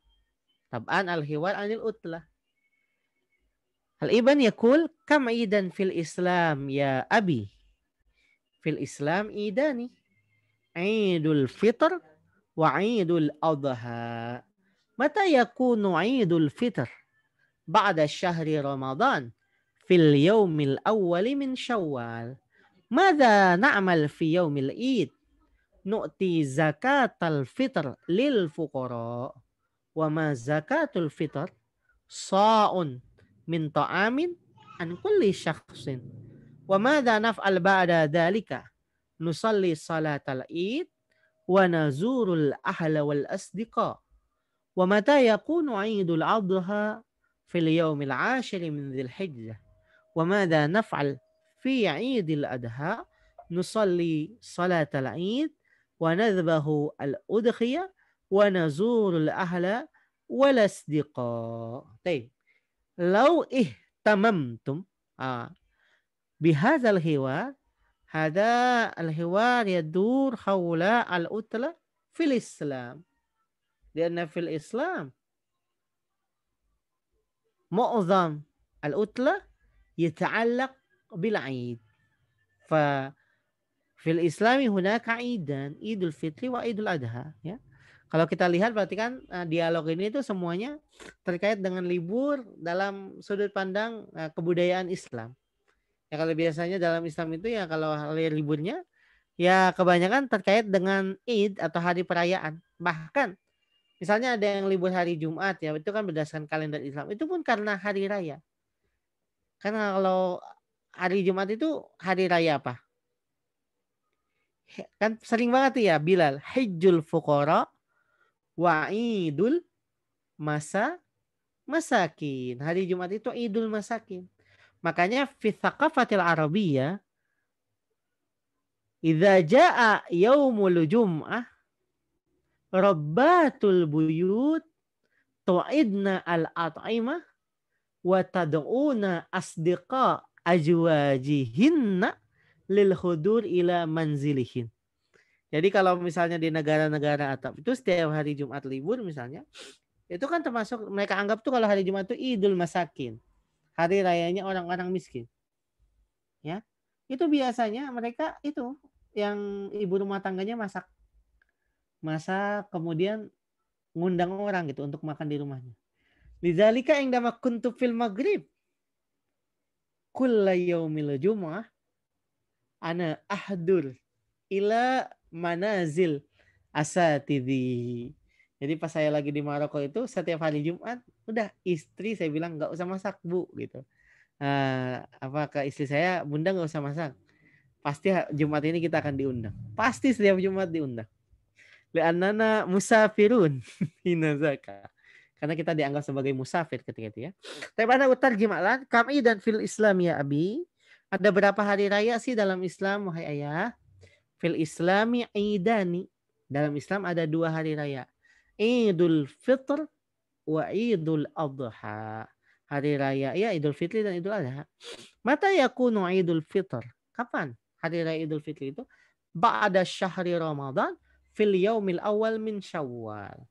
Tab'an al-hiwar anil utlah. Al-ibn yaqul kam idan fil Islam ya abi. Fil Islam idani. Idul Fitr wa Idul Adha. Mata yakunu Idul Fitr? Ba'da syahri Ramadan. Fil yawmil awwali min Syawal. Mada na'mal fi yawmil Id? Nu'ti zakatal fitr lil fuqara. Wa ma zakatul fitr? Sa'un min ta'amin an kulli syakhsin. Wa mada naf'al ba'da dhalika? Nusalli salatal Id wa nazurul ahla wal asdiqa. Wa mata yakunu Idul Adha? Fil yawmil 'ashir min Dzil Hijjah. وماذا نفعل في عيد الأضحى نصلي صلاة العيد ونذبح الأضحية ونزور الأهل والأصدقاء. طيب لو اهتممتم بهذا الحوار هذا الحوار يدور حول الأطلة في الإسلام لأن في الإسلام معظم الأطلة يتعلق بالعيد ففي الإسلام هناك عيدان Idul Fitri wa Idul Adha ya. Kalau kita lihat berarti kan dialog ini itu semuanya terkait dengan libur dalam sudut pandang kebudayaan Islam. Ya kalau biasanya dalam Islam itu ya kalau hari liburnya ya kebanyakan terkait dengan Id atau hari perayaan. Bahkan misalnya ada yang libur hari Jumat ya itu kan berdasarkan kalender Islam. Itu pun karena hari raya. Karena kalau hari Jumat itu hari raya apa? Kan sering banget tuh ya Bilal. Hajjul fuqara wa idul masakin. Hari Jumat itu idul masakin. Makanya fi thaqafatil arabiyyah idza jaa yaumul jum'ah rabbatul buyut tu'idna al-at'imah wa tad'una asdiqa ajwajihinna lil hudur ila manzilihin. Jadi kalau misalnya di negara-negara Arab itu setiap hari Jumat libur misalnya, itu kan termasuk mereka anggap tuh kalau hari Jumat itu Idul Masakin. Hari rayanya orang-orang miskin. Ya. Itu biasanya mereka itu yang ibu rumah tangganya masak kemudian ngundang orang gitu untuk makan di rumahnya. Lidzalika indama kuntu fil maghrib kulla yaumil jumu'ah ana ahdur ila manazil asatidhi. Jadi pas saya lagi di Maroko itu setiap hari Jumat, udah istri saya bilang nggak usah masak Bu gitu. Ke istri saya, Bunda nggak usah masak. Pasti Jumat ini kita akan diundang. Pasti setiap Jumat diundang. Li'annana musafirun hina zaka. Karena kita dianggap sebagai musafir ketika itu ya. Tapi pada utar jimalan, kami dan fil Islam ya Abi. Ada berapa hari raya sih dalam Islam, wahai ayah? Fil Islami idani. Dalam Islam ada 2 hari raya. Idul Fitr wa Idul Adha. Hari raya ya Idul Fitri dan Idul Adha. Mata yakunu Idul Fitr? Kapan hari raya Idul Fitri itu? Ba'da syahri Ramadan fil yaumil awal min Syawal.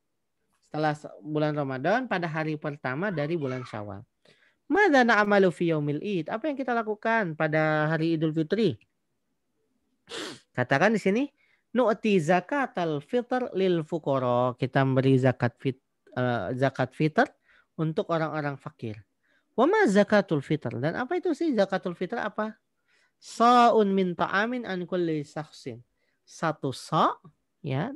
Setelah bulan Ramadan pada hari pertama dari bulan Syawal. Madza na'malu fi yaumil Id? Apa yang kita lakukan pada hari Idul Fitri? Katakan di sini nu'ti zakatal fitr lil fuqara. Kita memberi zakat fitr untuk orang-orang fakir. Wa ma zakatul fitr? Dan apa itu sih zakatul fitr apa? Sa'un min ta'amin an kulli shakhsin. 1 sa' ya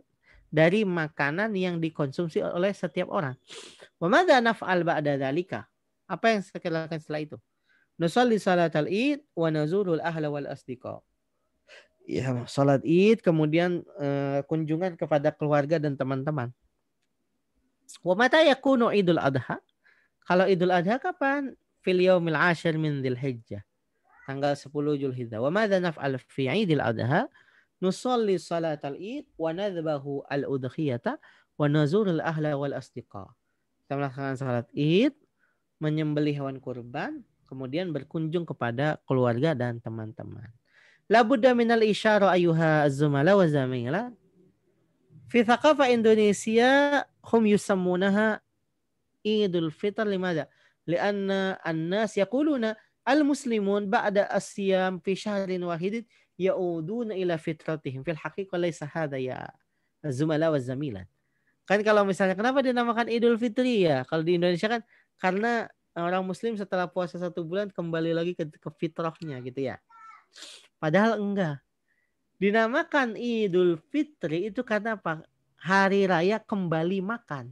dari makanan yang dikonsumsi oleh setiap orang. Wa madza naf'al ba'da dzalika? Apa yang kita lakukan setelah itu? Nusalli salatal Id wa nazurul ahla wal asdiqa. Ya, salat Id kemudian kunjungan kepada keluarga dan teman-teman. Wa mata yakunu Idul Adha? Kalau Idul Adha kapan? Fil yaumil 'ashir min Dzulhijjah. Tanggal 10 Dzulhijjah. Wa madza naf'al fi Idul Adha? Nusalli salatal Id wa nadhbahu al-udhiyata wa nazurul ahla wal asdiqa. Kita melaksanakan salat Id, menyembelih hewan kurban, kemudian berkunjung kepada keluarga dan teman-teman. La budda minal isyara ayyuha az-zumala wa zamila. Fi thaqafah Indonesia hum yusammunaha Idul Fitr limadha? Lianna an-nas yaquluna al-muslimun ba'da as-siyam fi syahrin wahidin ya'uduna ila fitratihim. Fil haqiqah laysa hadha ya az-zumala wa zamilat. Kan kalau misalnya kenapa dinamakan Idul Fitri ya? Kalau di Indonesia kan karena orang muslim setelah puasa 1 bulan kembali lagi ke fitrahnya gitu ya. Padahal enggak. Dinamakan Idul Fitri itu karena apa? Hari raya kembali makan.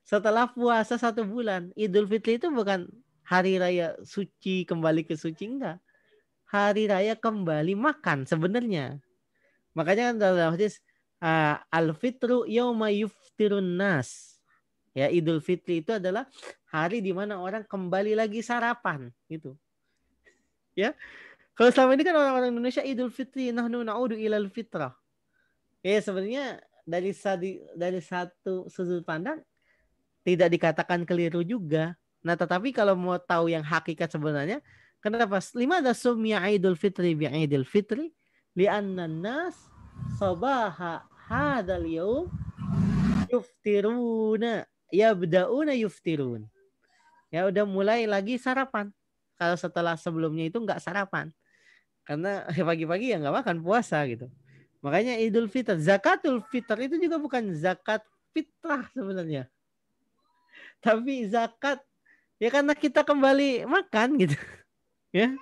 Setelah puasa 1 bulan, Idul Fitri itu bukan hari raya suci kembali ke suci, enggak. Hari raya kembali makan sebenarnya. Makanya dalam hadis al-fitru yauma yuftirun nas. Ya, Idul Fitri itu adalah hari di mana orang kembali lagi sarapan gitu. Ya. Kalau selama ini kan orang-orang Indonesia Idul Fitri nahnu na'udu ilal fitrah. Ya, sebenarnya dari satu sudut pandang tidak dikatakan keliru juga. Nah, tetapi kalau mau tahu yang hakikat sebenarnya, kenapa? Limadza summiya Idul Fitri bi Idul Fitri? Li'anna an-nas sabaha hadzal yaum yuftiruna, yabda'una yuftirun. Ya udah mulai lagi sarapan. Kalau setelah sebelumnya itu enggak sarapan. Karena pagi-pagi ya enggak makan puasa gitu. Makanya Idul Fitr, zakatul fitr itu juga bukan zakat fitrah sebenarnya. Tapi zakat ya karena kita kembali makan gitu. Ya.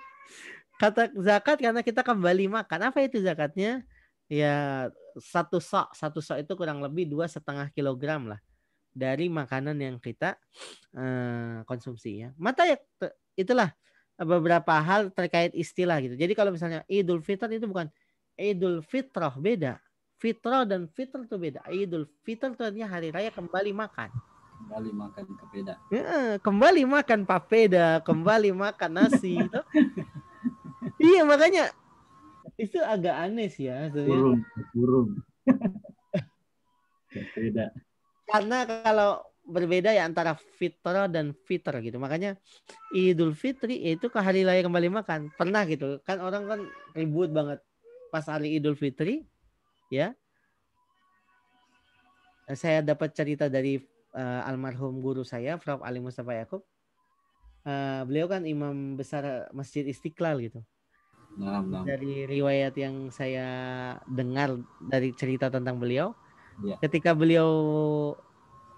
Kata zakat karena kita kembali makan. Apa itu zakatnya? Ya 1 sa' itu kurang lebih 2,5 kilogram lah dari makanan yang kita konsumsi ya. Mata ya itulah beberapa hal terkait istilah gitu. Jadi kalau misalnya Idul Fitr itu bukan Idul Fitrah, beda. Fitrah dan fitr itu beda. Idul Fitr itu artinya hari raya kembali makan. Kembali makan papeda. Ya, kembali makan papeda, kembali makan nasi. Iya, makanya itu agak aneh sih ya. Burung. Beda. Karena kalau berbeda ya antara fitrah dan fitr gitu. Makanya Idul Fitri itu ke hari raya kembali makan. Pernah gitu. Kan orang kan ribut banget pas hari Idul Fitri ya. Saya dapat cerita dari almarhum guru saya, Prof. Ali Mustafa Yaakob. Beliau kan imam besar Masjid Istiqlal gitu. Nah. Dari riwayat yang saya dengar dari cerita tentang beliau, ya. Ketika beliau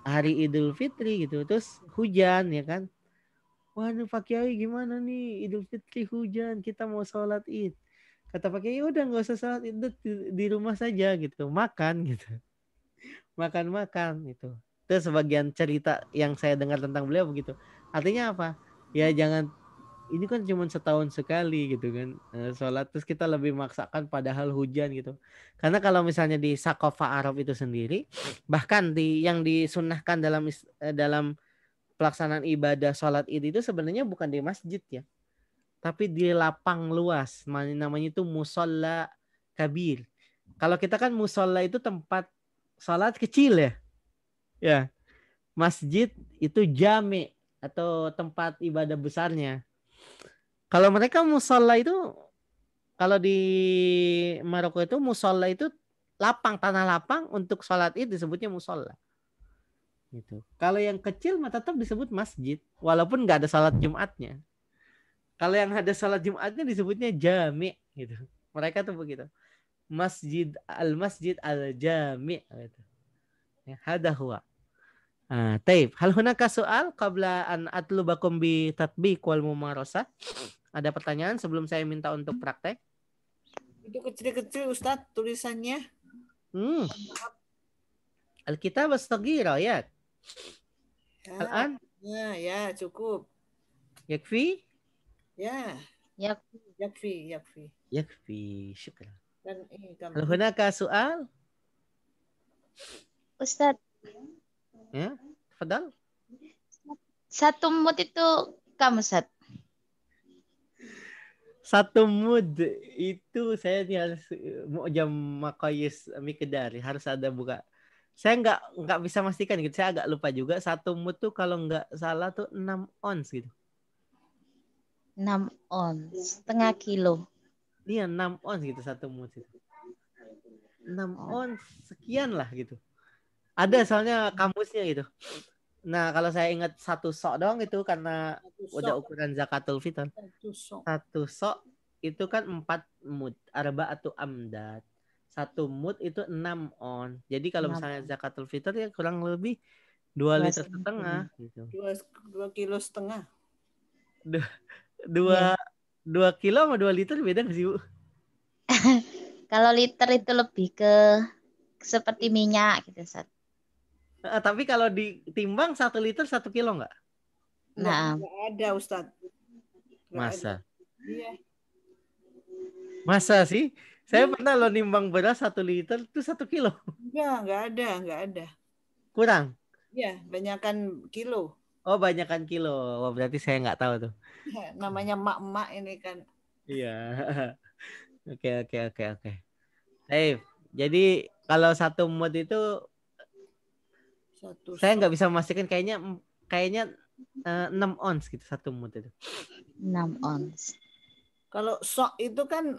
hari Idul Fitri gitu, terus hujan ya kan. Waduh Pak Kiai gimana nih Idul Fitri hujan, kita mau sholat Id. Kata Pak Kiai udah nggak usah sholat Id, di rumah saja gitu, makan gitu. makan-makan itu. Itu sebagian cerita yang saya dengar tentang beliau begitu. Artinya apa? Ya jangan, ini kan cuma setahun sekali gitu kan sholat, terus kita lebih maksakan padahal hujan gitu. Karena kalau misalnya di Saqafah Arab itu sendiri, bahkan yang disunnahkan dalam pelaksanaan ibadah sholat Id itu sebenarnya bukan di masjid ya, tapi di lapang luas, namanya itu musolla kabir. Kalau kita kan musolla itu tempat sholat kecil ya. Ya. Masjid itu jami atau tempat ibadah besarnya. Kalau mereka musolla itu, kalau di Maroko itu musolla itu lapang, tanah lapang untuk sholat Id disebutnya musolla. Gitu. Kalau yang kecil mah tetap disebut masjid, walaupun nggak ada sholat Jumatnya. Kalau yang ada sholat Jumatnya disebutnya jami gitu. Mereka tuh begitu. Masjid al-jami gitu. Ya, hada huwa. Taib. Hal hunaka soal qabla an atlubakum bi tatbiq wal mumarasah? Ada pertanyaan sebelum saya minta untuk praktek? Itu kecil-kecil Ustadz tulisannya. Alkitab as-saghira ya. Al-an? Ya, cukup. Yakfi? Ya. Yakfi. Syukran. Dan Hal hunaka soal? Ustadz. Ya, tafadhal. Satu mut itu kamu, Ustadz. Satu mud itu saya harus mu'jam maqayis miqdar, harus ada buka. Saya nggak bisa memastikan gitu. Saya agak lupa juga. Satu mud tuh kalau nggak salah tuh 6 ons gitu. 6 ons, setengah kilo. Iya, 6 ons gitu satu mud itu. 6 ons sekian lah gitu. Ada soalnya kamusnya gitu. Nah, kalau saya ingat satu sok doang itu karena udah ukuran zakatul fitr. Satu sok itu kan 4 mud, arba atau amdad. Satu mud itu 6 on. Jadi kalau misalnya zakatul fitr ya kurang lebih 2 liter setengah gitu. 2 kilo setengah. 2 kilo sama 2 liter beda nggak sih, Bu? Kalau liter itu lebih ke seperti minyak gitu, Ustaz. Tapi kalau ditimbang 1 liter 1 kilo nggak? Nah, nggak ada Ustadz. Masa? Iya. Masa sih? Saya pernah loh nimbang beras 1 liter itu 1 kilo. Nggak ada. Kurang? Iya, banyakan kilo. Oh, banyakan kilo. Oh, berarti saya nggak tahu tuh. Namanya emak-emak ini kan. Iya. Oke. Jadi kalau satu mud itu saya nggak bisa memastikan, kayaknya 6 ons gitu satu mud itu. 6 ons. Kalau sok itu kan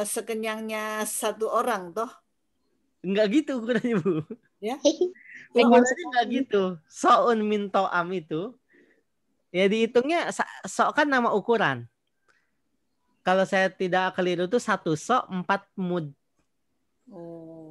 sekenyangnya satu orang toh. Enggak gitu ukurannya, Bu. Ya. Ukurannya enggak gitu. So'un min to'am itu ya dihitungnya sok kan nama ukuran. Kalau saya tidak keliru tuh satu sok 4 mud.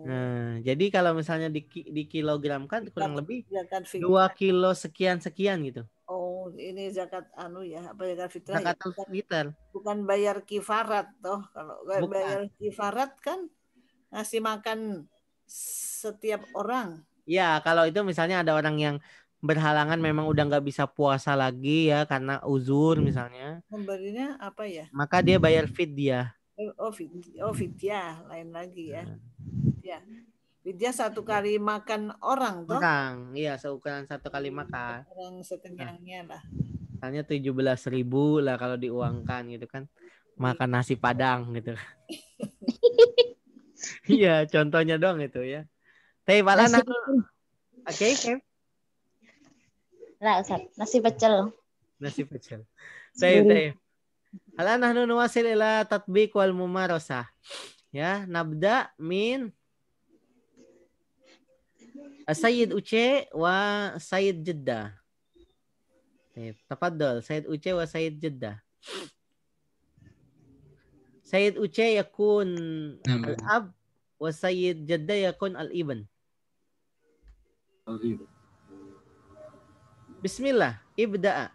Nah, jadi kalau misalnya di kilogram kan kurang lebih 2 kilo sekian gitu. Oh, ini zakat apa zakat fitrah? Zakatul fitr. Bukan bayar kifarat toh. Kalau bayar kifarat kan ngasih makan setiap orang. Ya, kalau itu misalnya ada orang yang berhalangan memang udah nggak bisa puasa lagi ya karena uzur misalnya. Memberinya apa ya? Maka dia bayar fidyah. Fidyah lain lagi ya. Fidyah 1 kali makan orang toh? Orang, iya seukuran 1 kali makan. Orang sekenyangnya lah. Misalnya 17.000 lah kalau diuangkan gitu kan. Makan nasi padang gitu. Iya, contohnya doang itu ya. Tapi malah Oke. Lah, Ustaz, nasi pecel. Taib. Hal nahnu nuwasil ila tatbiq wal mumarasah. Ya, nabda min Sayyid Uce wa Sayyid Jeddah. Tafadhal Sayyid Uce wa Sayyid Jeddah. Sayyid Uce yakun al-ab wa Sayyid Jeddah yakun al-ibn. Bismillah, ibda'a.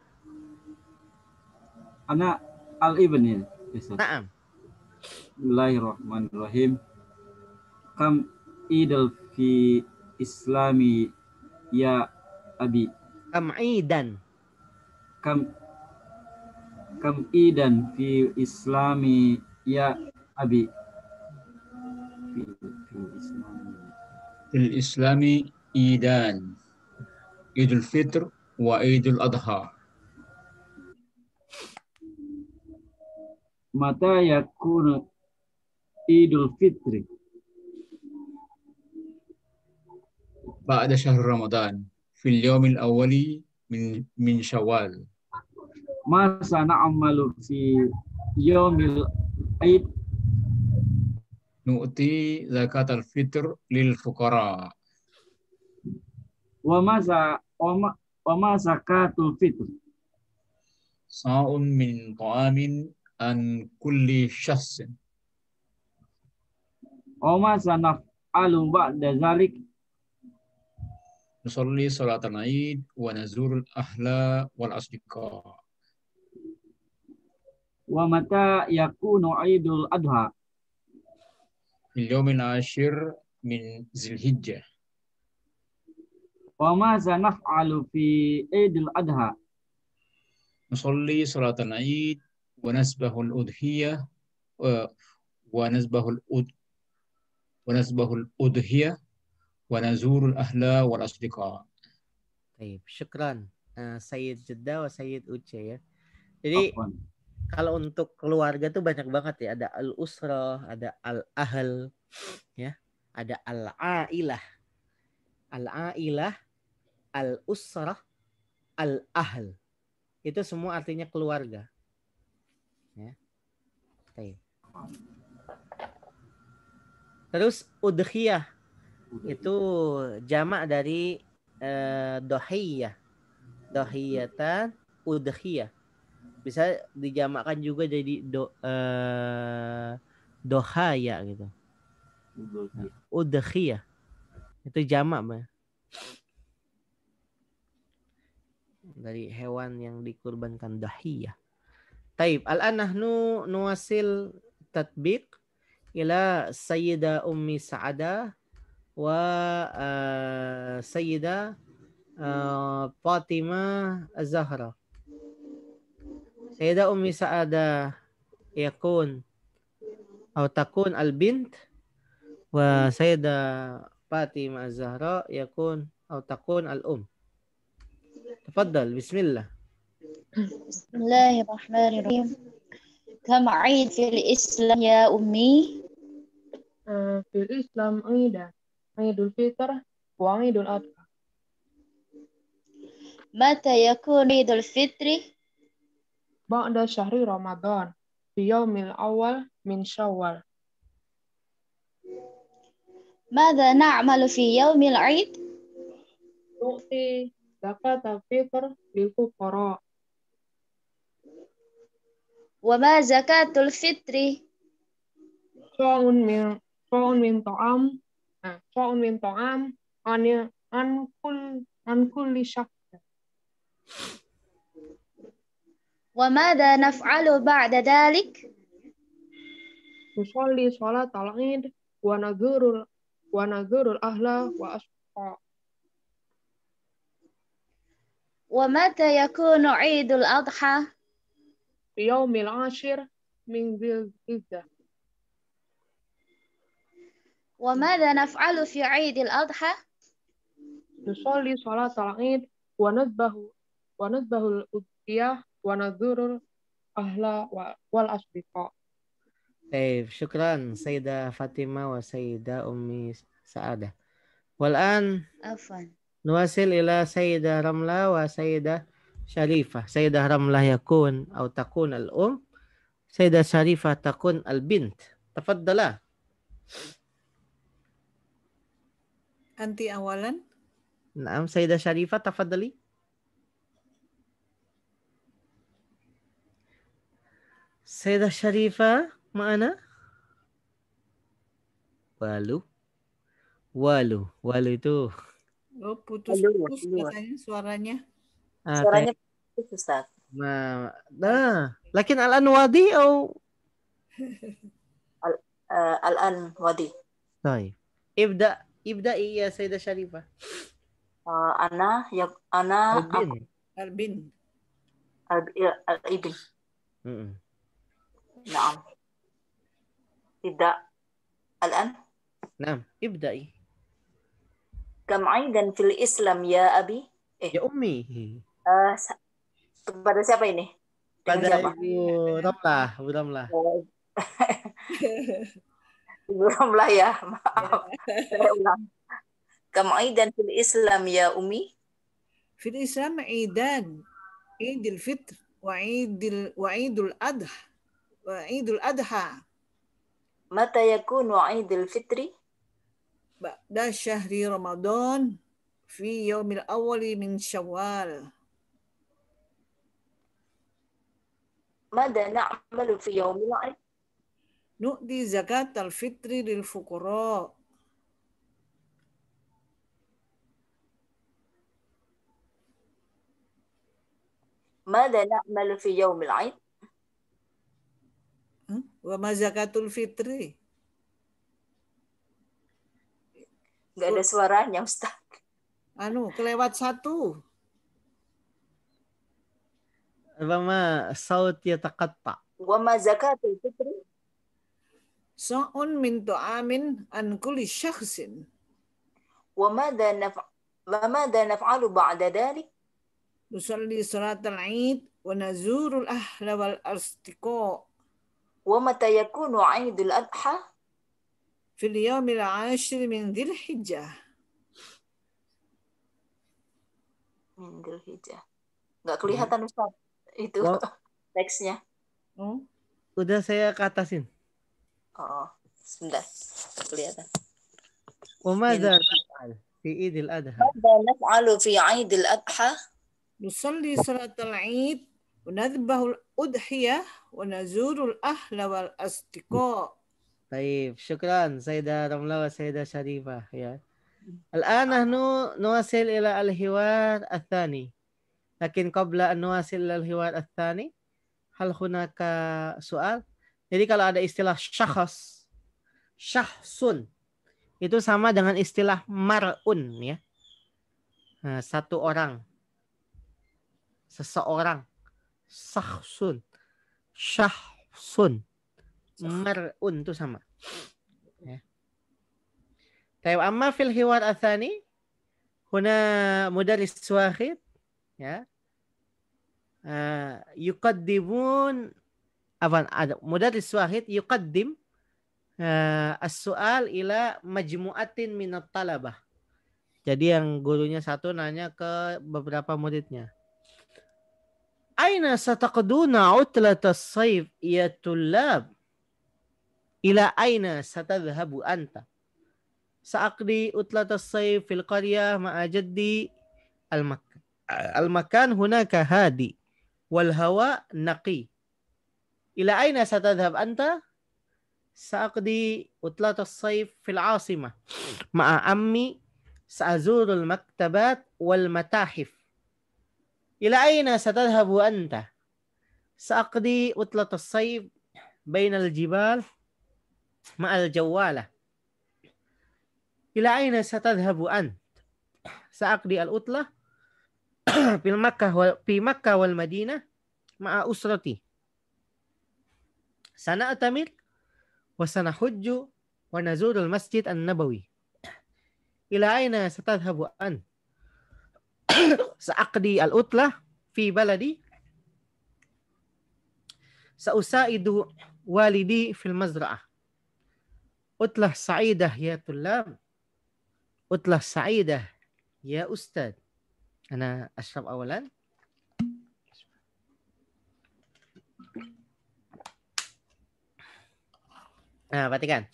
Ana al-ibn ini. Naam. Bismillahirrahmanirrahim. Kam idul fi islami ya abi. Kam idan. Kam idan fi islami ya abi. Fi islami. Fil Islami idan. Idul Fitr wa Idul Adha. Mata yakunu idul fitri. Ba'da syahr Ramadan. Fil yawmil awwali min Syawal. Masa na'amalu fi yawmil aid. Nu'ti zakat al-fitr lil fuqara. Wa ma zakatul fitr. Sa'un min ta'amin an kulli syahsin. Wa ma sanaf'alu ba'da zalik. Nusalli salat al-Eid wa nazurul ahla wal asdiqa. Wa mata yakunu idul adha. Fil yawmil ashir min Zilhijjah. Wa ma sanaf'alu fi idul adha. Nusalli salat al-Eid wa nasbahul udhiyah wa nasbahul udhiyah wa nazurul ahla wal asdiqa. Baik, syukran. Sayyid Jeddah wa Sayyid Uce ya. Jadi Afwan. kalau untuk keluarga tuh banyak banget ya. Ada al-usrah, ada al-ahl, ya, ada al-ailah. Al-ailah, al-usrah, al-ahl. Itu semua artinya keluarga. Ya. Baik. Terus udhiyah itu jamak dari dohiyah. Dohiyatan, udhiyah. Bisa dijamakkan juga jadi dohaya gitu. Udhiyah. Itu jamak, Mbak. Dari hewan yang dikurbankan dahiyah. Taib, al-an nahnu nuwasil tatbiq ila Sayyidah Ummi Sa'adah wa Sayyidah Fatimah Az-Zahra. Sayyidah Ummi Sa'adah yakun atau takun al-bint wa Sayyidah Fatimah Az-Zahra yakun atau takun al-um. تفضل بسم الله. بسم الله الرحمن الرحيم. كم عيد في الإسلام يا أمي؟ في الإسلام عيدان، عيد الفطر وعيد الأضحى. متى يكون عيد الفطر؟ بعد شهر رمضان في يوم الأول من شوال. ماذا نعمل في يوم العيد؟ نؤتي زكاة الفطر للفقراء. وما زكاة الفطر؟ صاع من طعام عن كل شخص. وماذا نفعل بعد ذلك؟ نصلي صلاة العيد ونزور الأهل وأصحاب. ومتى يكون عيد الأضحى؟ في يوم العاشر من ذي الحجة. وماذا نفعل في عيد الأضحى؟ نصلي صلاة العيد ونذبح الأضحية ونزور الأهل والأصدقاء. شكرا سيدة فاطمة وسيدة أمي سعادة. والآن عفوا نواصل إلى سيدة رملة وسيدة شريفة. سيدة رملة يكون أو تكون الأم، سيدة شريفة تكون البنت. تفضلا. أنت أولا. نعم سيدة شريفة تفضلي. سيدة شريفة معنا؟ Walu itu. Oh, putus-putus katanya suaranya. Suaranya putus, Ustaz. Lakin al-an wadi atau al-an wadi. طيب Ibda'i ya Sayyidah Syarifah. Ana Albin. al-ibn. Naam. Tidak. Al-an. Naam, ibda'i. Kam aidan fil Islam ya abi? Ya ummi. Kepada siapa ini? Dengan Pada siapa? Ibu Ramlah. Ibu Ramlah ya, maaf. Saya ulang. Kam aidan fil Islam ya ummi? في الإسلام عيدان عيد الفطر وعيد الأضحى وعيد الأضحى Mata yakunu Aidil Fitri? بعد شهر رمضان في يوم الأول من شوال. ماذا نعمل في يوم العيد؟ نؤدي زكاة الفطر للفقراء. ماذا نعمل في يوم العيد؟ وما زكاة الفطر؟ Nggak ada suaranya, Ustaz. Kelewat satu. Rama saut yataqatta. وما زكاة الفطر؟ صاع من طعام عن كل شخص. وماذا نفعل بعد ذلك؟ نصلي صلاة العيد ونزور الأهل والأصدقاء. ومتى يكون عيد الأضحى؟ في اليوم العاشر من ذي الحجة. من ذي الحجة. Nggak kelihatan Ustaz itu teksnya. Udah saya ke atasin. Sebentar. Kelihatan. وماذا نفعل في عيد الأضحى؟ ماذا نفعل في عيد الأضحى؟ نصلي صلاة العيد ونذبح الأضحية ونزور الأهل والأصدقاء. طيب شكرا سيدة رملة وسيدة شريفة يا. الآن نحن نواصل إلى الحوار الثاني، لكن قبل أن نواصل إلى الحوار الثاني هل هناك سؤال؟ Jadi kalau ada istilah syakhs, syahsun itu sama dengan istilah mar'un ya. Nah, satu orang, seseorang, syakhsun, syahsun, mar'un itu sama. Ya. Tapi amma fil hiwar atsani huna mudarris wahid ya. Yuqaddimun mudarris wahid yuqaddim as-su'al ila majmu'atin minat talabah. Jadi yang gurunya satu nanya ke beberapa muridnya. Aina sataqduna utlatas sayf ya tullab? Ila aina satadhhabu anta? Sa'aqdi utlatas sayf fil qaryah ma'a jaddi al-makan hunaka hadi wal hawa naqi. Ila aina satadhhab anta? Sa'aqdi utlatas sayf fil 'asimah ma'a ammi sa'azurul maktabat wal matahif. Ila aina satadhhabu anta? Sa'aqdi utlatas sayf bainal jibal ma'al jawalah. Ila aina satadhhabu ant? Sa'aqdi al-utlah fi Makkah wal Madinah ma'a usrati. Sana'tamir wa sanahujju wa nazurul masjid an-nabawi. Ila aina satadhhabu ant? Sa'aqdi al-utlah fi baladi. Sa'usaidu walidi fil mazra'ah. Utlah sa'idah ya tullab. Utlah sa'idah ya ustad. Ana ashraf awalan. Nah, perhatikan.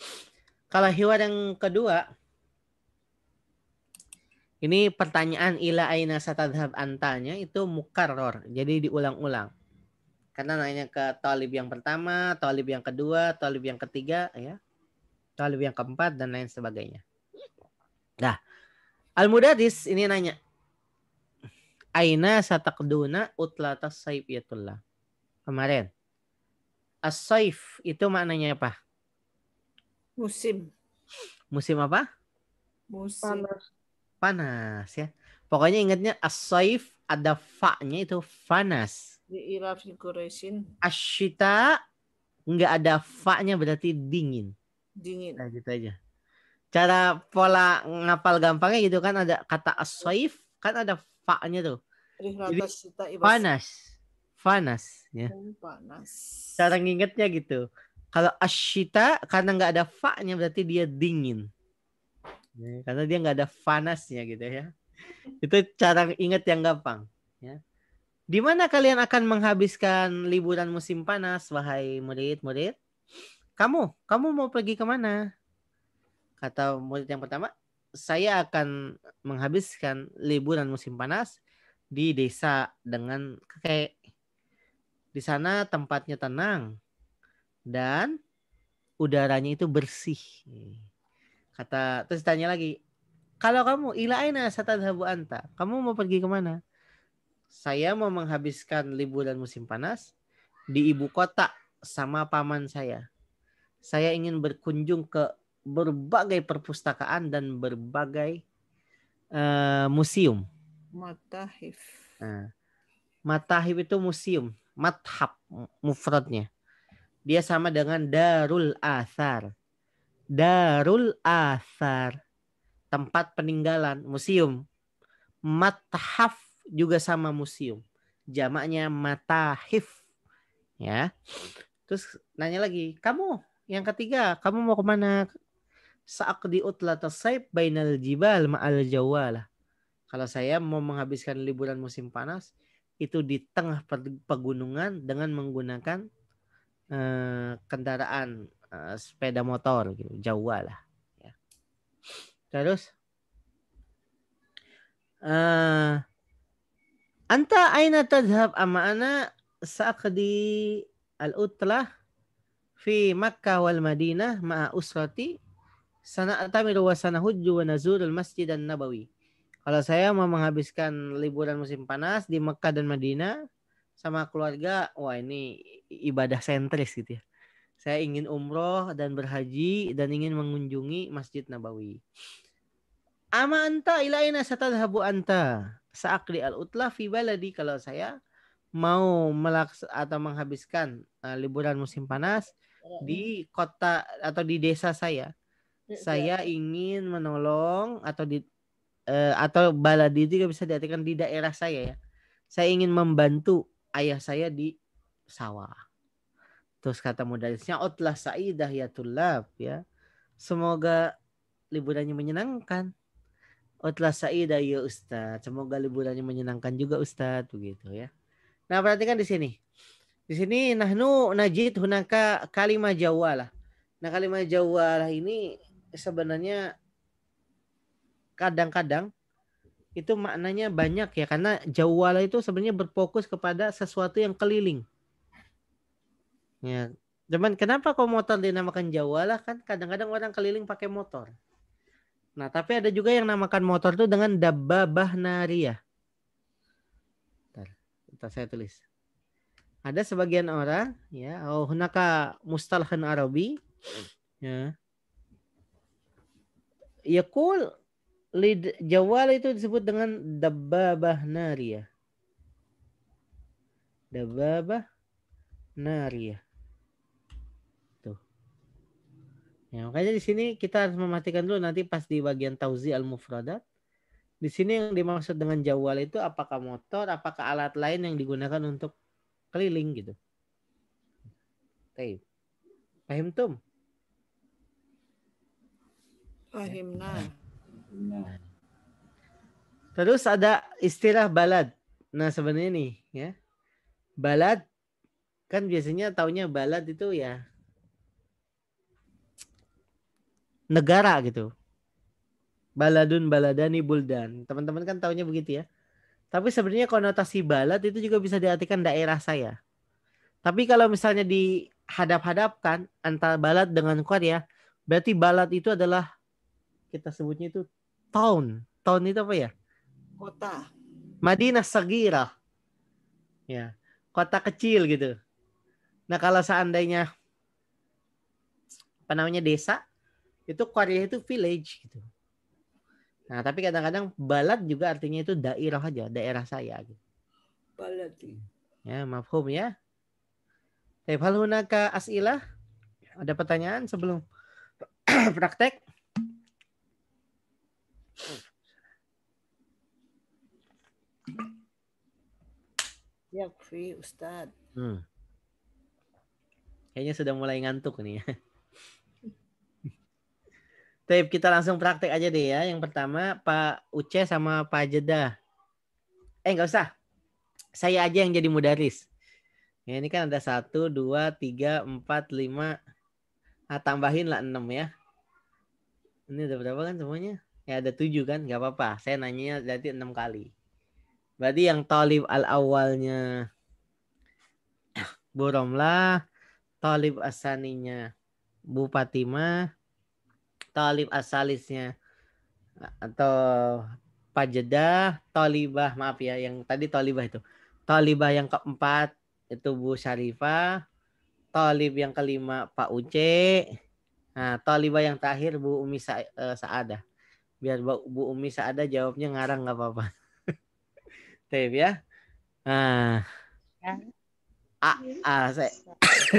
Kalau hiwar yang kedua, ini pertanyaan ila aina satadhhab antanya itu mukarrar. Jadi diulang-ulang. Karena nanya ke talib yang pertama, talib yang kedua, talib yang ketiga, ya. Talib yang keempat dan lain sebagainya. Nah, al-mudarris ini nanya, aina sataqduna utlatas sayfiyatullah. Kemarin. As-sayf itu maknanya apa? Musim. Musim apa? Musim. Panas. Panas ya. Pokoknya ingatnya as-saif ada fa-nya itu panas. Di Iraf Quraisyin Asyita nggak ada fa-nya berarti dingin. dingin. Nah, gitu aja. Cara pola ngapal gampangnya gitu kan, ada kata as-saif kan ada fa-nya tuh. Jadi Rihlata Syita ibas panas. Panas ya. panas. Cara ngingetnya gitu. Kalau asyita karena nggak ada fa-nya berarti dia dingin. Ya, karena dia nggak ada panasnya gitu ya. Itu cara ingat yang gampang. Ya. Di mana kalian akan menghabiskan liburan musim panas, wahai murid-murid? Kamu mau pergi kemana? Kata murid yang pertama, saya akan menghabiskan liburan musim panas di desa dengan kakek. Di sana tempatnya tenang dan udaranya itu bersih. Kata terus tanya lagi, kalau kamu ila aina satadhabu anta? Kamu mau pergi kemana? Saya mau menghabiskan liburan musim panas di ibu kota sama paman saya. Saya ingin berkunjung ke berbagai perpustakaan dan berbagai museum. Matahif. Nah, matahif itu museum. Mathab mufradnya. Dia sama dengan darul athar. Darul athar. Tempat peninggalan, museum. Mathaf juga sama museum. Jamaknya matahif. Ya. Terus nanya lagi, kamu yang ketiga, kamu mau kemana? Sa'aqdi utlatas saib bainal jibal ma'al jawalah. Kalau saya mau menghabiskan liburan musim panas, itu di tengah pegunungan dengan menggunakan kendaraan sepeda motor gitu, jawalah. Ya. Terus anta aina tadhhab ama ana sa'aqdi al-utlah fi Makkah wal Madinah ma'a usrati sana'tamiru wa sanahujju wa nazurul Masjid An-Nabawi. Kalau saya mau menghabiskan liburan musim panas di Mekah dan Madinah sama keluarga, wah ini ibadah sentris gitu ya. Saya ingin umroh dan berhaji dan ingin mengunjungi Masjid Nabawi. Ama anta ila aina satadhabu anta? Sa'aqli al-utlah fi baladi. Kalau saya mau atau menghabiskan liburan musim panas di kota atau di desa saya. Saya ingin menolong atau baladi juga bisa diartikan di daerah saya ya. Saya ingin membantu ayah saya di sawah. Terus kata mudarisnya utlah sa'idah ya tulab ya. Semoga liburannya menyenangkan. Utlah sa'idah ya Ustaz. Semoga liburannya menyenangkan juga Ustaz begitu ya. Nah, perhatikan di sini. Di sini nahnu najid hunaka kalimah jawalah. Nah, kalimah jawalah ini sebenarnya kadang-kadang itu maknanya banyak ya, karena jawala itu sebenarnya berfokus kepada sesuatu yang keliling. Ya, cuman kenapa kok motor dinamakan jawala? Kan kadang-kadang orang keliling pakai motor. Nah, tapi ada juga yang namakan motor itu dengan dabbabah nariyah. Bentar, saya tulis. Ada sebagian orang ya, hunaka mustalahun Arabi ya. Yaqul jawal itu disebut dengan dabbabah nariyah. Dabbabah nariyah. Tuh. Ya, makanya di sini kita harus mematikan dulu nanti pas di bagian tauzi al-mufradat. Di sini yang dimaksud dengan jawal itu apakah motor, apakah alat lain yang digunakan untuk keliling gitu. Baik. Paham tum? Fahimna. Terus ada istilah balad. Nah, sebenarnya nih ya. Balad kan biasanya taunya balad itu ya negara gitu. Baladun, baladani, buldan. Teman-teman kan taunya begitu ya. Tapi sebenarnya konotasi balad itu juga bisa diartikan daerah saya. Tapi kalau misalnya dihadap-hadapkan antara balad dengan Korea, berarti balad itu adalah kita sebutnya itu town. Town itu apa ya? Kota. Madinah Sagirah. Ya, kota kecil gitu. Nah, kalau seandainya apa namanya desa, itu Korea itu village gitu. Nah, tapi kadang-kadang balad juga artinya itu daerah aja, daerah saya. Baladi. Ya, mafhum ya. Baik, hal hunaka as'ilah? Ada pertanyaan sebelum praktek? Yakfi Ustaz. Kayaknya sudah mulai ngantuk nih ya. Baik, kita langsung praktek aja deh ya. Yang pertama Pak Uce sama Pak Jeddah. Enggak usah. Saya aja yang jadi mudaris. Ya, ini kan ada 1, 2, 3, 4, 5. Nah, tambahin lah 6 ya. Ini udah berapa kan semuanya? Ya ada 7 kan? Gak apa-apa. Saya nanya berarti 6 kali. Berarti yang talib al-awalnya Bu Romlah, talib asaninya Bu Fatimah, talib asalisnya atau Pak Jeddah, talibah, maaf ya, yang tadi talibah itu. Talibah yang keempat itu Bu Syarifah, talib yang kelima Pak Uce. Nah, talibah yang terakhir Bu Umi Saadah. Biar Bu Umi Saadah jawabnya ngarang nggak apa-apa. Taib ya. Nah,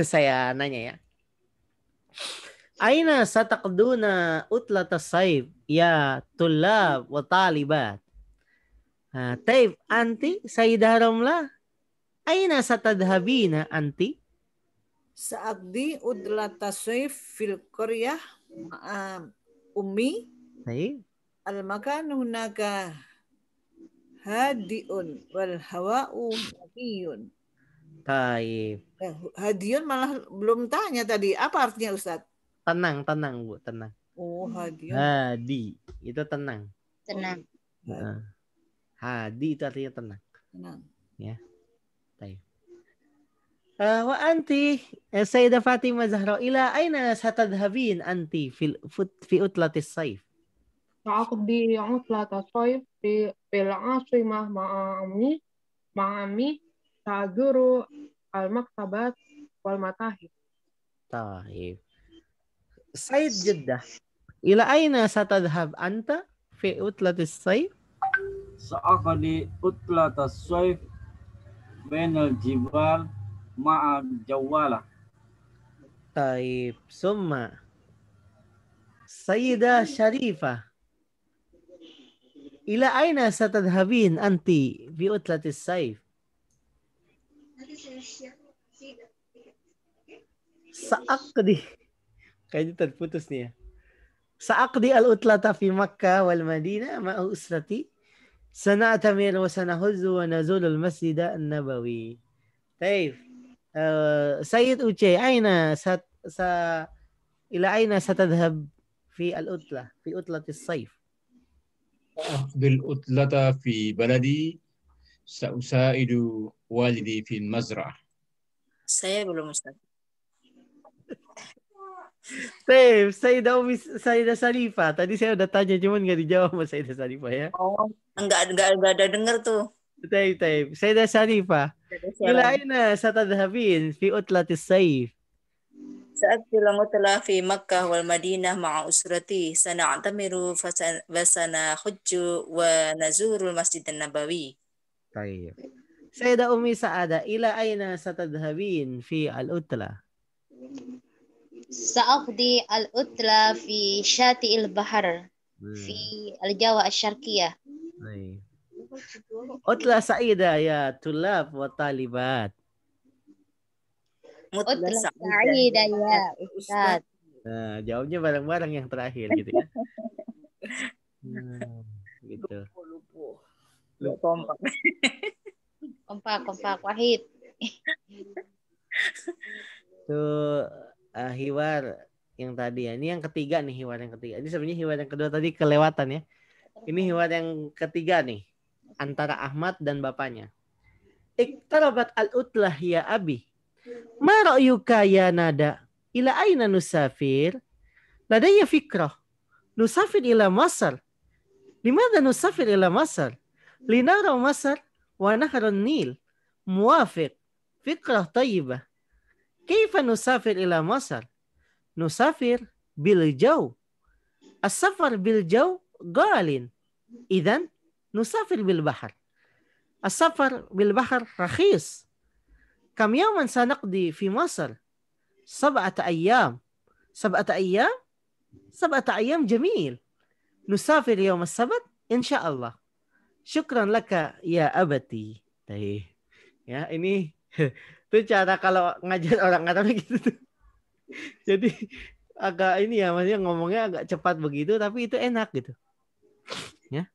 saya nanya ya. Aina sataqduna utlatas saif ya tulab wa talibat. Nah, taib anti Sayyidah Romlah. Aina satadhabina anti? Sa'aqdi udlata sayf fil qaryah ummi. Taib. Al-makan hunaka hadiun wal hawa'u naqiyun. Taib. Hadiun malah belum tanya tadi. Apa artinya Ustaz? Tenang Bu, tenang. Oh, hadiun. Hadi itu tenang. Tenang. Hadi itu artinya tenang. Tenang. Ya. Taib. Wa anti Sayyidah Fatimah Zahra ila aina satadhabin anti fi utlatis saif? سأقضي عطلة الصيف في العاصمة مع أمي سأزور المكتبات والمتاحف. طيب سيد جدة إلى أين ستذهب أنت في عطلة الصيف؟ سأقضي عطلة الصيف بين الجبال مع جوالة. طيب ثم سيدة شريفة إلى أين ستذهبين أنت في عطلة الصيف؟ سأقضي kayaknya terputus nih ya. Sa'aqdi al-utlata fi Makkah wal Madinah ma'a usrati. Sana'tamir wa sanahuzzu wa nazul al-masjid an-nabawi. Taif. Sayyid Uce, aina ila aina satadhhab fi al-utla, fi utlati as-sayf? أقضي العطلة في بلدي سأساعد والدي في المزرعة. Saya belum Ustaz. Taif, Sayyidah Sarifah. Tadi saya udah tanya cuman nggak dijawab sama Sayyidah Sarifah ya. Oh, enggak ada dengar tuh. Taif. Sayyidah Sarifah. Ila aina satadhhabin fi utlati as-sayf? سأقضي العطلة في مكة والمدينة مع أسرتي سنعتمر وسنحج ونزور المسجد النبوي. طيب Sayyidah Ummi Sa'adah ila aina satadhhabin fi al-utla? سأقضي العطلة في شاطئ البحر في الجوة الشرقية. Utla Sa'idah ya tulab wa talibat. Utla Sa'idah ya Ustaz. Nah, jawabnya bareng-bareng yang terakhir gitu ya. Gitu. Kompak Wahid. Tuh hiwar yang tadi ya. Ini yang ketiga nih, hiwar yang ketiga. Ini sebenarnya hiwar yang kedua tadi kelewatan ya. Ini hiwar yang ketiga nih antara Ahmad dan bapaknya. Iqtarabat al-utlah ya abi. Ma ra'yuka ya nada? Ila aina nusafir? Ladayya fikrah. Nusafir ila Masar. Limadha nusafir ila Masar? Linara Masar wa nahrun Nil. Muwafiq. Fikrah tayyibah. Kaifa nusafir ila Masar? Nusafir bil jaw. As-safar bil jaw galin Idzan nusafir bil bahr. As-safar bil bahr rakhis. Kam yawman sanaqdi fi Masr? 7 أيام. 7 أيام. 7 أيام جميل. نسافر يوم السبت إن شاء الله. Syukran laka ya abati. Ya, ini itu cara kalau ngajar orang Arab gitu tuh. Jadi agak ini ya, maksudnya ngomongnya agak cepat begitu tapi itu enak gitu. Ya.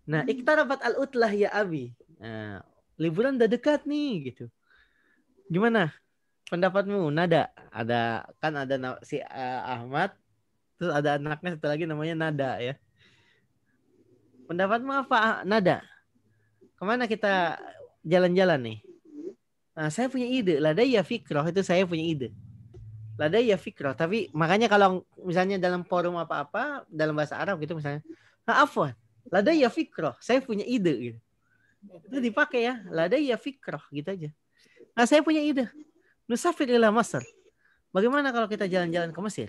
Nah, iktarabat al-utlah ya abi. Nah, liburan udah dekat nih gitu. Gimana pendapatmu? Nada? Ada kan ada si Ahmad, terus ada anaknya satu lagi namanya Nada ya. Pendapatmu apa, Nada? Kemana kita jalan-jalan nih? Nah, saya punya ide. Ladayya fikrah, itu saya punya ide. Ladayya fikrah. Tapi makanya kalau misalnya dalam forum apa-apa, dalam bahasa Arab gitu misalnya. Afwan. Ladayya fikrah. Saya punya ide. Gitu. Itu dipakai ya. Ladayya fikrah. Gitu aja. Nah, saya punya ide. Nusafir ila Masr. Bagaimana kalau kita jalan-jalan ke Mesir?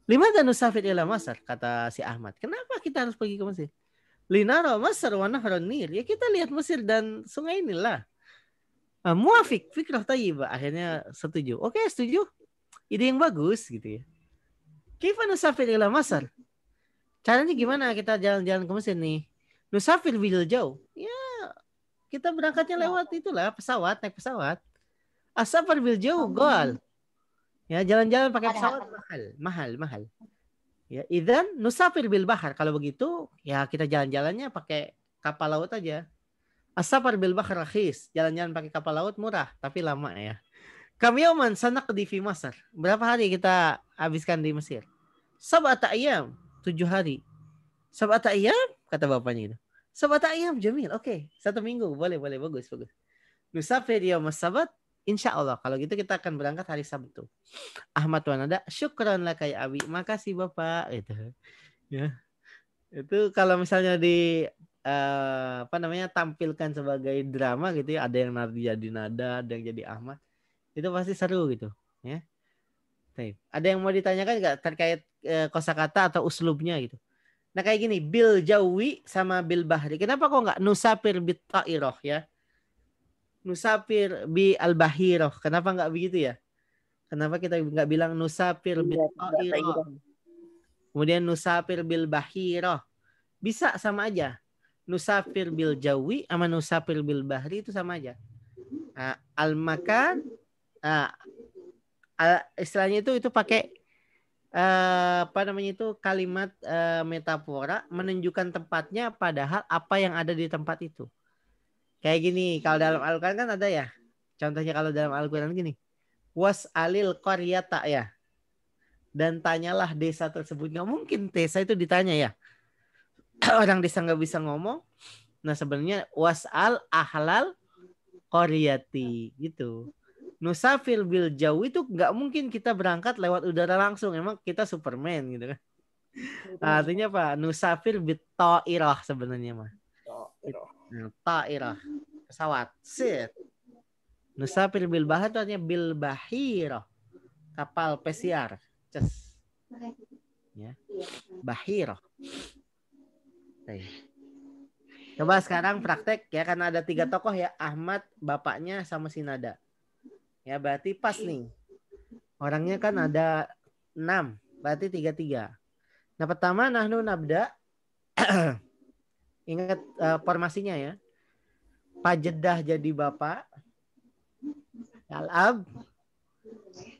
Limada nusafir ila Masr? Kata si Ahmad. Kenapa kita harus pergi ke Mesir? Linara Masr wa nahran Nil. Ya kita lihat Mesir dan sungai inilah. Muafik, fikrah tayyibah. Akhirnya setuju. Oke, setuju. Ide yang bagus gitu ya. Kaifa nusafir ila Masr? Caranya gimana kita jalan-jalan ke Mesir nih? Nusafir bil jauh. Ya, kita berangkatnya lewat itulah pesawat, naik pesawat. As-safar bil jauh gol. Ya, jalan-jalan pakai pesawat mahal. Ya, idzan nusafir bil bahar. Kalau begitu, ya kita jalan-jalannya pakai kapal laut aja. As-safar bil bahr rakhis. Jalan-jalan pakai kapal laut murah, tapi lama ya. Kam yawman sanaqdi fi Masr. Berapa hari kita habiskan di Mesir? 7 ayyam, 7 hari. 7 ayyam, kata bapaknya itu. 7 ayyam jamil. Oke, 1 minggu. Boleh, bagus. Nusafir yaum as-sabat. Insya Allah. Kalau gitu kita akan berangkat hari Sabtu. Ahmad wa Nada, syukran laka ya abi. Makasih Bapak. Gitu. Ya. Itu kalau misalnya di tampilkan sebagai drama gitu ya, ada yang jadi Nada, ada yang jadi Ahmad. Itu pasti seru gitu, ya. Ada yang mau ditanyakan nggak terkait kosakata atau uslubnya gitu? Nah, kayak gini, bil jawi sama bil bahri. Kenapa kok nggak nusafir bit ta'irah ya? Nusafir bi al-bahirah. Kenapa nggak begitu ya? Kenapa kita nggak bilang nusafir bil ta'irah? Kemudian nusafir bil bahirah. Bisa sama aja. Nusafir bil jawi sama nusafir bil bahri itu sama aja. Al-makan, istilahnya itu pakai kalimat metafora menunjukkan tempatnya, padahal apa yang ada di tempat itu. Kayak gini, kalau dalam Al-Quran kan ada ya. Contohnya kalau dalam Al-Quran gini. Was'alil qaryata ya. Dan tanyalah desa tersebut. Nggak mungkin desa itu ditanya ya. Orang desa nggak bisa ngomong. Nah sebenarnya was'al ahlal qaryati gitu. Nusafir bil jauh itu nggak mungkin kita berangkat lewat udara langsung. Emang kita Superman gitu kan. Nah, artinya apa? Nusafir bit ta'irah sebenarnya mah. Ta'irah, pesawat. Sit. Nusafir bil bahar itu artinya bil bahirah. Kapal pesiar. Ces. Ya. Bahirah. Coba sekarang praktek ya, karena ada 3 tokoh ya, Ahmad, bapaknya sama si Nada. Ya berarti pas nih. Orangnya kan ada 6, berarti 3-3. Nah pertama nahnu nabda. Ingat formasinya ya. Pak Jeddah jadi bapak. Al-Ab.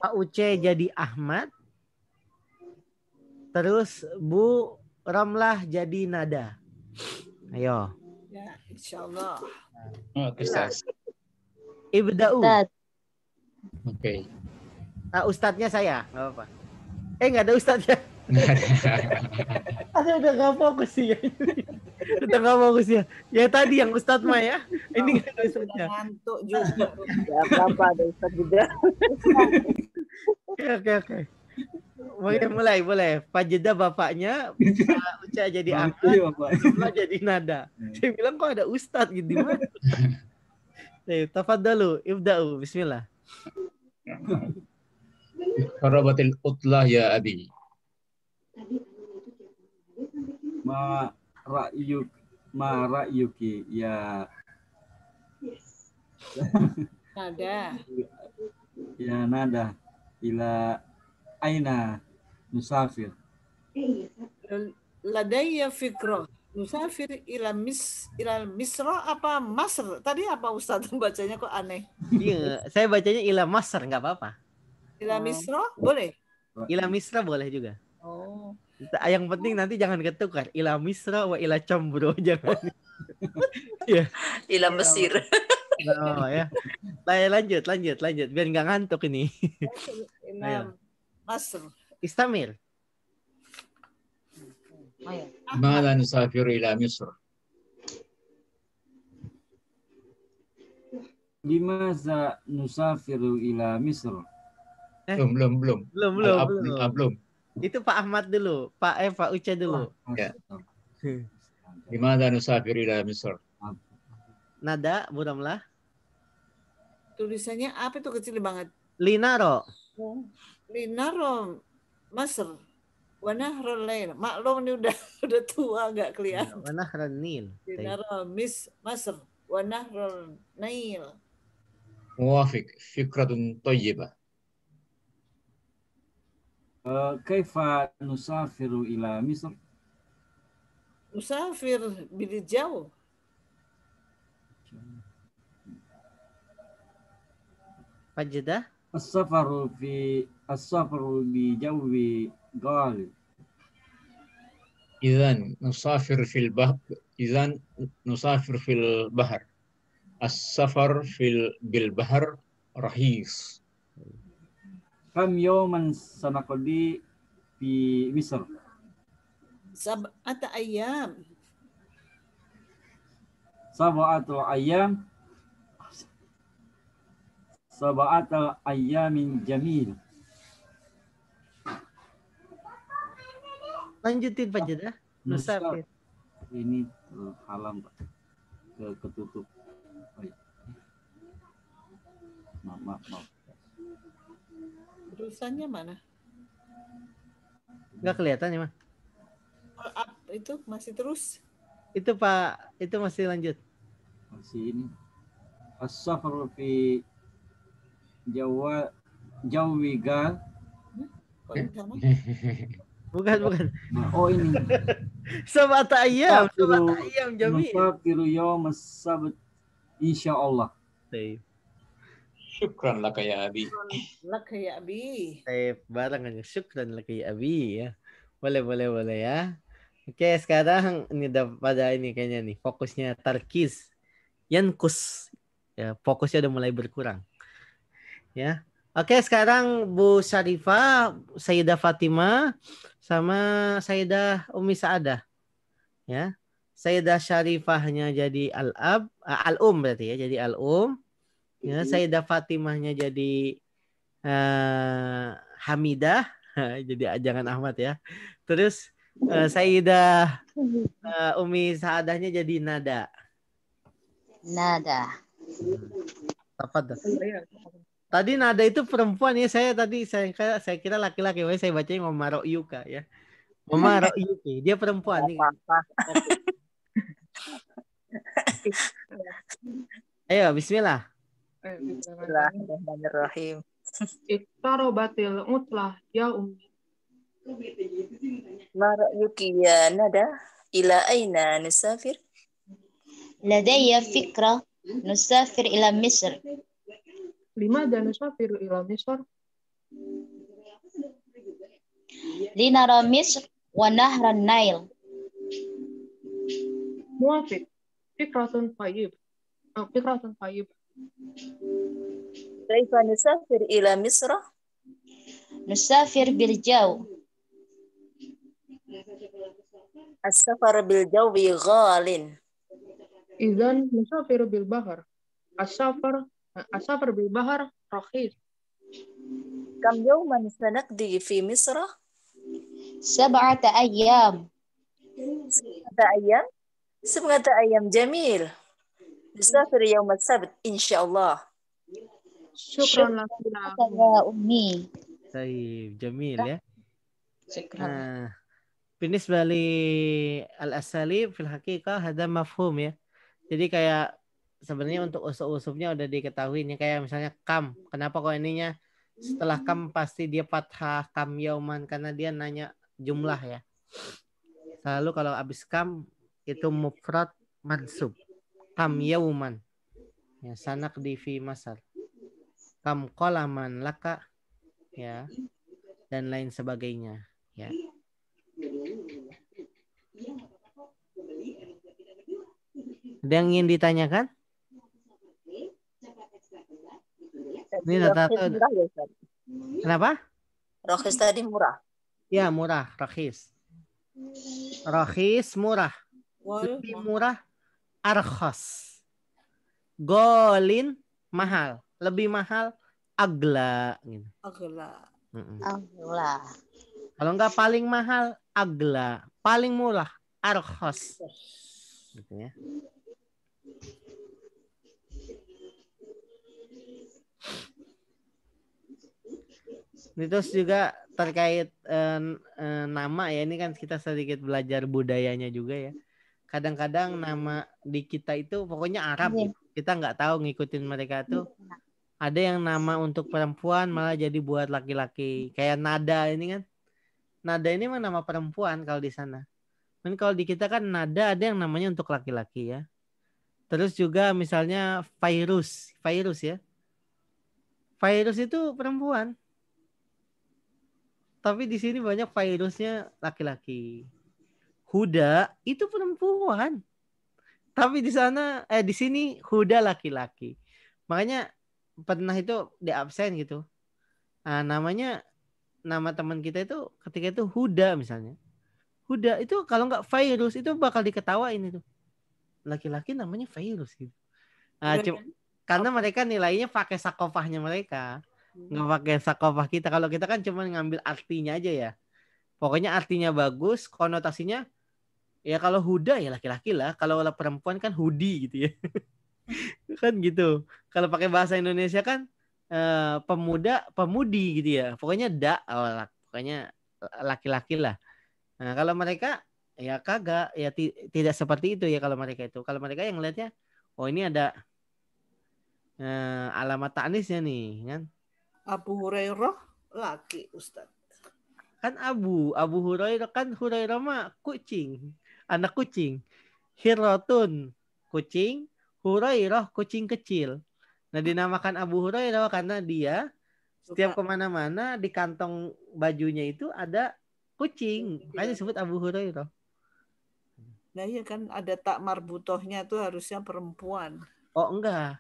Pak Uce jadi Ahmad. Terus Bu Ramlah jadi Nada. Ayo. Ya, insyaallah. Oke, Ustaz. Ibda'u. Oke. Ustadznya saya, nggak apa-apa. Nggak ada ustadznya. Udah nggak fokus sih ya. Udah nggak fokus ya. Ya tadi yang ustadz mah ya. Ini nggak ada ustadznya. Ngantuk juga. Ya apa-apa, ada ustadz juga. Oke. Boleh. Pak Jeddah bapaknya, Pak Uca jadi Ahmad, Pak jadi Nada. Saya bilang kok ada ustadz gitu, gimana? Tafadhalu, ibda'u, bismillah. Qarabatil utlah ya abi. Ma ra'yuki ya Nada. ya nada ila aina nusafir. Ladayya fikrah. Nusafir ila Misra apa Masr? Tadi apa Ustaz bacanya kok aneh? Iya, saya bacanya ila Masr nggak apa-apa. Ila Misra boleh? Ila Misra boleh juga. Oh. Yang penting nanti jangan ketukar. Ila Misra wa ila Combro jangan. Iya. Ila Mesir. Oh ya. Lanjut biar nggak ngantuk ini. Ila Masr. Istamir. Mala nusafiru ila Misr. Limaza nusafiru ila Misr? Belum. Belum. Itu Pak Ahmad dulu, Pak Uca dulu. Ya. Limaza nusafiru ila Misr? Nada, Buramlah. Tulisannya apa itu kecil banget? Linaro. Linaro Masr. Wanahrul Lail. Maklum ini udah tua nggak kelihatan. Wanahrul Nil. Linaro Masr. Wanahrul Nail. Muwafiq. Fikratun thayyibah. Kaifa nusafiru ila Misr? Musafir bil jauh. Fajedah. As-safaru bi jawi ghalib. Idzan nusafir fil bahr. As-safar bil bahr rahis. Kam yawman sanaqdi fi Misr? Sab'ata ayyam. Sab'atu ayyamin jamil. Lanjutin Fajedah. Nusafir. Ini halam Pak. Ketutup. Oh, ya. Maaf. Tulisannya mana? Nggak kelihatan ya, Mas? Itu masih terus. Itu Pak, itu masih lanjut. Masih ini. As-safaru fi jawi gal. Kok ini sama? Bukan. Oh ini. Sab'ata ayyam Jamil. Nusafiru yawm as-sabt insyaallah. Baik. Syukran laka ya Abi. Laka ya Abi. Barengan syukran laki Abi ya. Boleh ya. Oke, sekarang ini udah pada ini kayaknya nih fokusnya tarkis. Yankus. Ya, fokusnya udah mulai berkurang. Ya. Oke, sekarang Bu Syarifah, Sayyidah Fatimah sama Sayyidah Umi Sa'adah. Ya. Sayyidah Syarifahnya jadi al-um berarti ya, jadi al-um. Ya, Sayyidah Fatimahnya jadi Hamidah, jadi jangan Ahmad ya. Terus Sayyidah Umi Sa'adahnya jadi Nada. Apa tuh? Tadi Nada itu perempuan ya, saya kira laki-laki, saya bacanya Mama Ro'yuka ya. Mama Ro'yuki, dia perempuan nih. Ayo, bismillah. Bismillahirrahmanirrahim. Iqtarabatil utlah ya ummi. Ma ra'yuki ya Nada? Ila aina nusafir? Ladayya fikra nusafir ila Misr. Limadha nusafiru ila Misr? Linara Misr wa nahran Nail. Muwafiq. Fikratun thayyib. Kaifa nusafir ila Misra? Nusafir bil jaw. As-safar bil jawi ghalin. Idzan nusafiru bil bahr. As-safar bil bahr rakhis. Kam yawman sanaqdi fi Misra? Sab'ata ayyam. Sab'ata ayyam jamil. Nusafir yawm as-sabt insyaallah. Syukran laki ya Ummi. Baik, Jamil ya. Syukran. بالنسبة للأساليب في الحقيقة هذا مفهوم ya. Jadi kayak sebenarnya untuk usul-usulnya udah diketahui nih, kayak misalnya kam. Kenapa kok ininya setelah kam pasti dia fathah kam yauman, karena dia nanya jumlah ya. Selalu kalau habis kam itu mufrad mansub. Kam yauman. Ya, sanak di fi masal. Kam qalaman laka ya, dan lain sebagainya ya. Ada yang ingin ditanyakan? Ini Rakhis murah ya, Ustaz? Kenapa? Rakhis tadi murah. Ya, murah, rakhis. Rakhis, murah. Lebih murah, arkhas. Golin, mahal. Lebih mahal, agla. Gitu. Agla. Allah. Kalau enggak paling mahal, agla. Paling murah, arkhas. Gitu ya. Terus juga terkait nama ya, ini kan kita sedikit belajar budayanya juga ya. Kadang-kadang nama di kita itu pokoknya Arab gitu. Kita nggak tahu ngikutin mereka tuh. Ada yang nama untuk perempuan malah jadi buat laki-laki. Kayak Nada ini kan. Nada ini mah nama perempuan kalau di sana. Dan kalau di kita kan Nada ada yang namanya untuk laki-laki ya. Terus juga misalnya Virus ya. Virus itu perempuan. Tapi di sini banyak virusnya laki-laki. Huda itu perempuan. Tapi di sana di sini Huda laki-laki. Makanya pernah itu di absen gitu. Nah, nama teman kita itu ketika itu Huda misalnya. Huda itu kalau nggak virus itu bakal diketawain itu. Laki-laki namanya virus gitu. Nah, karena mereka nilainya pakai sakofahnya mereka. Nggak pakai sakofah kita. Kalau kita kan cuma ngambil artinya aja ya. Pokoknya artinya bagus, konotasinya ya kalau Huda ya laki-laki lah. Kalau perempuan kan Hudi gitu ya. Kan gitu. Kalau pakai bahasa Indonesia kan pemuda, pemudi gitu ya. Pokoknya pokoknya laki-laki lah. Nah, kalau mereka ya kagak, ya tidak seperti itu ya kalau mereka itu. Kalau mereka yang lihatnya, oh ini ada alamat ta'nisnya nih kan. Abu Hurairah laki, Ustaz. Kan Abu Hurairah kan Hurairah mah kucing, anak kucing. Hirotun kucing, Hurairah kucing kecil. Nah dinamakan Abu Hurairah karena dia setiap kemana-mana di kantong bajunya itu ada kucing. Makanya disebut Abu Hurairah. Nah iya kan ada tak marbutohnya tuh harusnya perempuan. Oh enggak.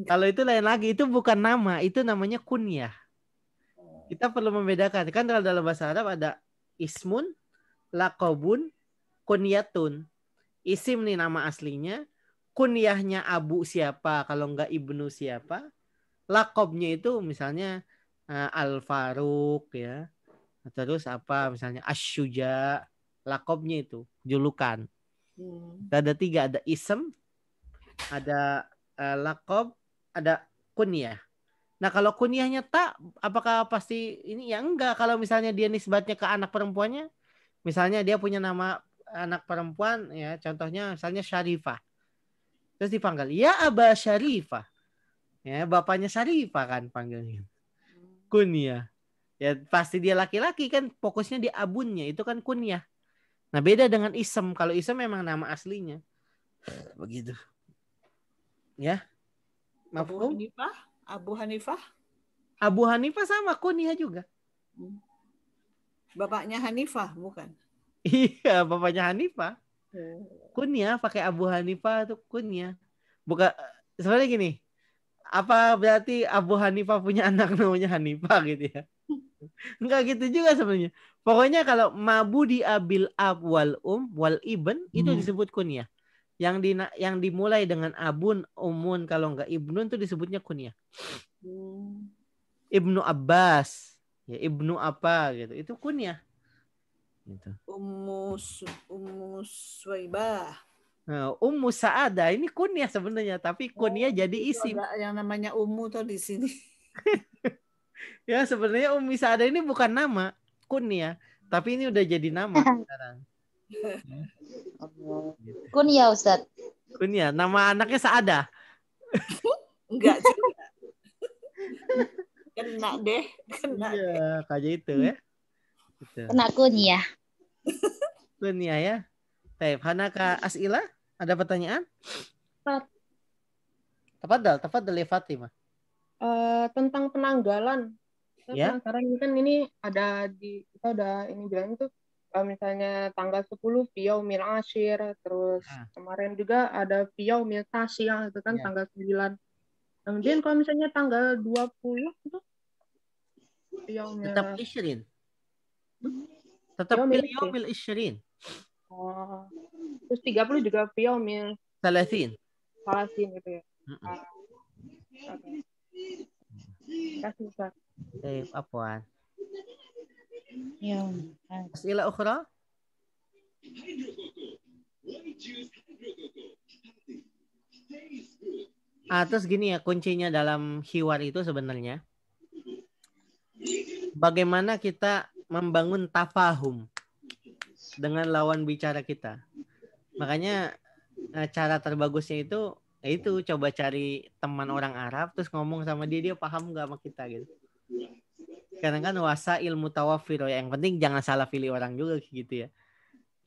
Kalau itu lain lagi, itu bukan nama, itu namanya kunyah. Kita perlu membedakan. Kan dalam bahasa Arab ada ismun, laqabun, kunyatun. Isim nih nama aslinya, kunyahnya Abu siapa, kalau enggak Ibnu siapa. Laqabnya itu misalnya Al-Faruq ya. Terus apa misalnya Asy-Syuja, laqabnya itu julukan. Ada 3, ada ism, ada laqab, ada kunyah. Nah kalau kunyahnya tak, apakah pasti ini? Ya enggak. Kalau misalnya dia nisbatnya ke anak perempuannya, misalnya dia punya nama anak perempuan, ya contohnya misalnya Syarifah. Terus dipanggil, ya Aba Syarifah. Ya bapaknya Syarifah kan panggilnya. Kunyah. Ya pasti dia laki-laki kan, fokusnya di abunnya, itu kan kunyah. Nah beda dengan ism. Kalau ism memang nama aslinya. Begitu. Ya. Mafhum? Abu Hanifah? Abu Hanifah sama kunyah juga. Bapaknya Hanifah bukan? Iya, bapaknya Hanifah. Kunyah pakai Abu Hanifah itu kunyah. Bukan sebenarnya gini. Apa berarti Abu Hanifah punya anak namanya Hanifah gitu ya? Enggak gitu juga sebenarnya. Pokoknya kalau mabudi abil ab wal wal ibn itu disebut kunyah. Yang dimulai dengan abun, umun, kalau enggak ibnun itu disebutnya kunyah. Ibnu Abbas, ya Ibnu apa gitu. Itu kunyah. Gitu. Ummu Swaibah. Nah, Ummu Sa'adah ini kunyah sebenarnya, tapi kunyah jadi isim. Yang namanya Ummu tuh di sini. Ya sebenarnya Ummi Sa'adah ini bukan nama, kunyah, Tapi ini udah jadi nama sekarang. Kunyah Ustaz. Kunyah, nama anaknya Saada. Enggak juga. Kena deh. Iya, kayak itu ya. Gitu. Kena kunyah. Kunyah ya. Baik, Hanaka As'ila, ada pertanyaan? Ustaz, Tafadhal ya Fatimah. tentang penanggalan. Ya. Penasaran ini kan ini ada di kita udah ini bilang itu misalnya tanggal 10 Yaumil Ashir, terus kemarin juga ada Yaumil Tasya itu kan Ya. tanggal 9. Kemudian kalau misalnya tanggal 20 itu Yaumil Tetap Ishrin. Tetap Yaumil Yaumil Ishrin. Oh. Terus 30 juga Yaumil Salasin. Salasin gitu ya. Oke. Kasih Ustaz. Baik, Afwan. Ya. As'ila ukhra? Terus gini ya, kuncinya dalam hiwar itu sebenarnya bagaimana kita membangun tafahum dengan lawan bicara kita. Makanya cara terbagusnya itu coba cari teman orang Arab terus ngomong sama dia paham nggak sama kita gitu. Karena kan wasa ilmu tawafir ya, yang penting jangan salah pilih orang juga gitu ya.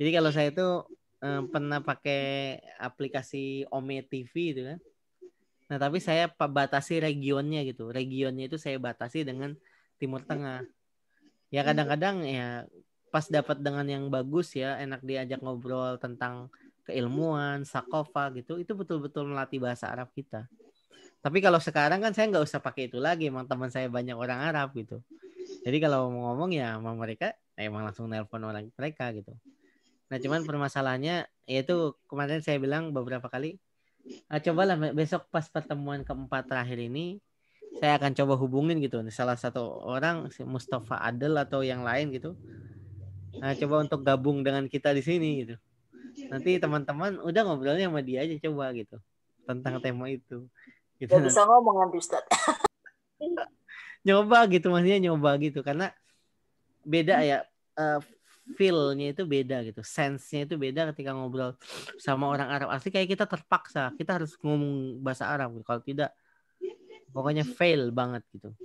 Jadi kalau saya itu pernah pakai aplikasi Ome TV itu kan. Nah tapi saya batasi regionnya gitu. Regionnya itu saya batasi dengan Timur Tengah. Ya kadang-kadang ya pas dapat dengan yang bagus ya, enak diajak ngobrol tentang keilmuan, sakofa gitu, itu betul-betul melatih bahasa Arab kita. Tapi kalau sekarang kan saya nggak usah pakai itu lagi, emang teman saya banyak orang Arab gitu. Jadi kalau mau ngomong ya sama mereka, emang langsung nelpon orang mereka gitu. Nah cuman permasalahannya, yaitu kemarin saya bilang beberapa kali, cobalah besok pas pertemuan keempat terakhir ini, saya akan coba hubungin gitu, salah satu orang, si Mustafa Adel atau yang lain gitu. Nah coba untuk gabung dengan kita di sini gitu. Nanti teman-teman udah ngobrolnya sama dia aja coba gitu tentang tema itu. Gitu. Gak bisa ngomong nanti Ustaz. Nyoba gitu, maksudnya nyoba gitu karena beda ya, feel-nya itu beda gitu, sense-nya itu beda ketika ngobrol sama orang Arab asli. Kayak kita terpaksa kita harus ngomong bahasa Arab gitu. Kalau tidak pokoknya fail banget gitu.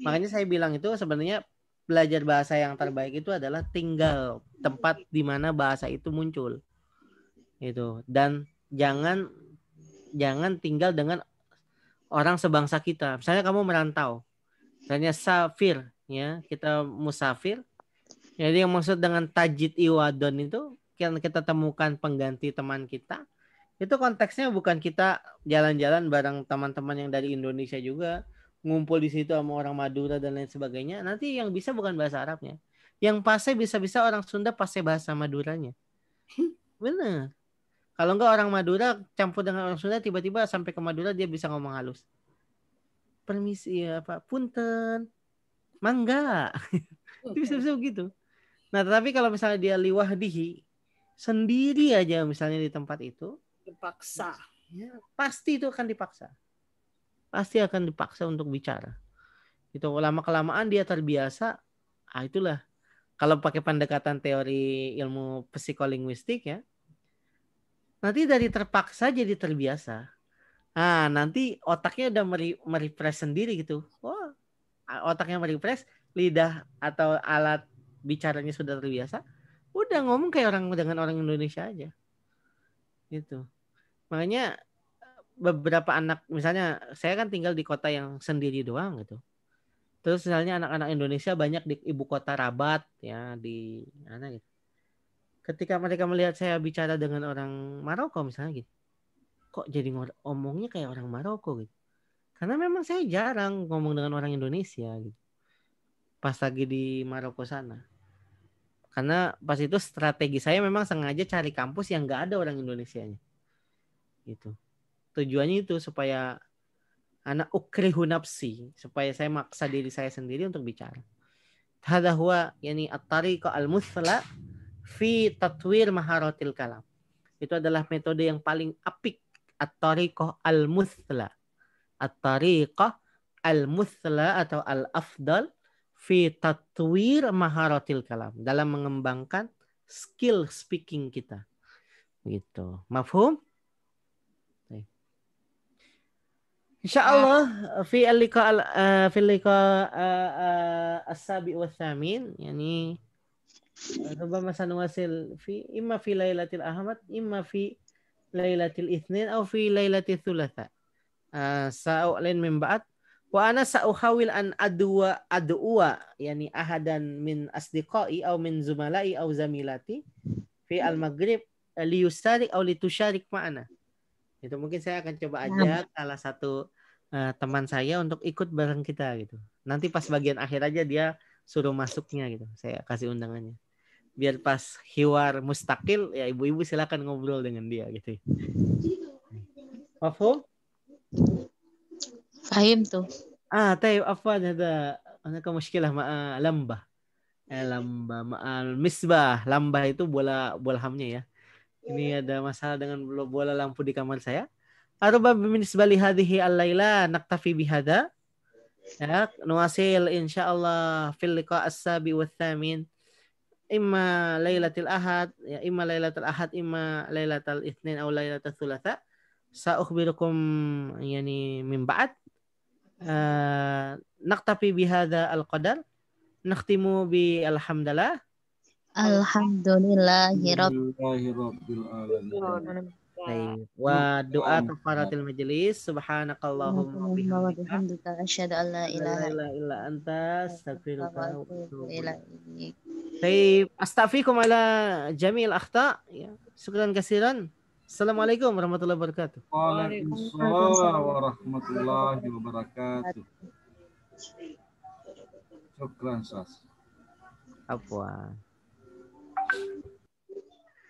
Makanya saya bilang itu sebenarnya belajar bahasa yang terbaik itu adalah tinggal tempat di mana bahasa itu muncul. Itu, dan jangan tinggal dengan orang sebangsa kita. Misalnya kamu merantau, misalnya safir ya, kita musafir. Jadi yang maksud dengan tajid iwadon itu yang kita temukan pengganti teman kita. Itu konteksnya bukan kita jalan-jalan bareng teman-teman yang dari Indonesia juga, ngumpul di situ sama orang Madura dan lain sebagainya. Nanti yang bisa bukan bahasa Arabnya. Yang pasti bisa-bisa orang Sunda pasti bahasa Maduranya. Benar. Kalau enggak orang Madura campur dengan orang Sunda, tiba-tiba sampai ke Madura dia bisa ngomong halus. Permisi ya Pak, punten, mangga. Bisa-bisa begitu. Nah tetapi kalau misalnya dia liwahdihi, sendiri aja misalnya di tempat itu, Dipaksa. ya, pasti itu akan dipaksa. Pasti akan dipaksa untuk bicara. Itu lama-kelamaan dia terbiasa. Itulah. Kalau pakai pendekatan teori ilmu psikolinguistik ya, nanti dari terpaksa jadi terbiasa. Nanti otaknya udah merefresh sendiri gitu. Otaknya merefresh, lidah atau alat bicaranya sudah terbiasa. Udah ngomong kayak orang dengan orang Indonesia aja. Gitu. Makanya beberapa anak, misalnya saya kan tinggal di kota yang sendiri doang gitu. Terus misalnya anak-anak Indonesia banyak di ibu kota Rabat ya, di mana gitu. Ketika mereka melihat saya bicara dengan orang Maroko misalnya gitu, kok jadi ngomongnya kayak orang Maroko gitu. Karena memang saya jarang ngomong dengan orang Indonesia gitu. Pas lagi di Maroko sana. Karena pas itu strategi saya memang sengaja cari kampus yang nggak ada orang Indonesianya. Gitu. Tujuannya itu supaya anak ukrihu nafsi, supaya saya maksa diri saya sendiri untuk bicara. Hadza huwa yani at-tariqah al-muthla fi tatwir maharatil kalam. Itu adalah metode yang paling apik, at-tariqah al-muthla. At-tariqah al-muthla atau al-afdal fi tatwir maharatil kalam, dalam mengembangkan skill speaking kita. Gitu. Mafhum? Insyaallah fi al-liqa as-sabi wa tsamin, yani ربما سنواصل في إما في ليلة الأحد إما في ليلة الاثنين أو في ليلة الثلاثاء. سأعلن من بعد. وأنا سأحاول أن أدعو يعني أحدا من أصدقائي أو من زملائي أو زميلاتي في المغرب ليشارك أو لتشارك معنا. Itu mungkin saya akan coba ajak salah satu teman saya untuk ikut bareng kita gitu. Nanti pas bagian akhir aja dia suruh masuknya gitu. Saya kasih undangannya. Biar pas hiwar mustakil ya ibu-ibu silakan ngobrol dengan dia gitu. Mafhum? Fahim tuh. طيب عفوا هذا هناك مشكلة مع لمبة. Lambah ma'al misbah. Lambah itu bola hamnya ya. Ini ada masalah dengan bola lampu di kamar saya. Arba binisbah li hadhihi al-laila naktafi bihadza. Ya, nuwasil insyaallah fil liqa as-sabi wa tsamin. Imma lailatul ahad, ya imma lailatul ahad, imma lailatul itsnin atau lailatul tsulatsa. Sa'ukhbirukum yani min ba'd. Naktafi bihadza al-qadar. Nakhtimu bi alhamdulillah. Alhamdulillahi Rabbil alamin. Wa doa kafaratil majlis. Subhanakallahumma wa bihamdika asyhadu an la ilaha illa anta astaghfiruka wa atubu ilaik. ilaik. Baik, astaghfirukum ala jamil akhta. Ya, syukran kasiran. Assalamualaikum warahmatullahi wabarakatuh. Waalaikumsalam warahmatullahi wabarakatuh. Syukran Sas. Apa?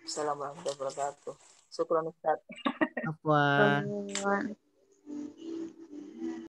Assalamualaikum warahmatullahi wabarakatuh. Syukran Ustaz. Apa?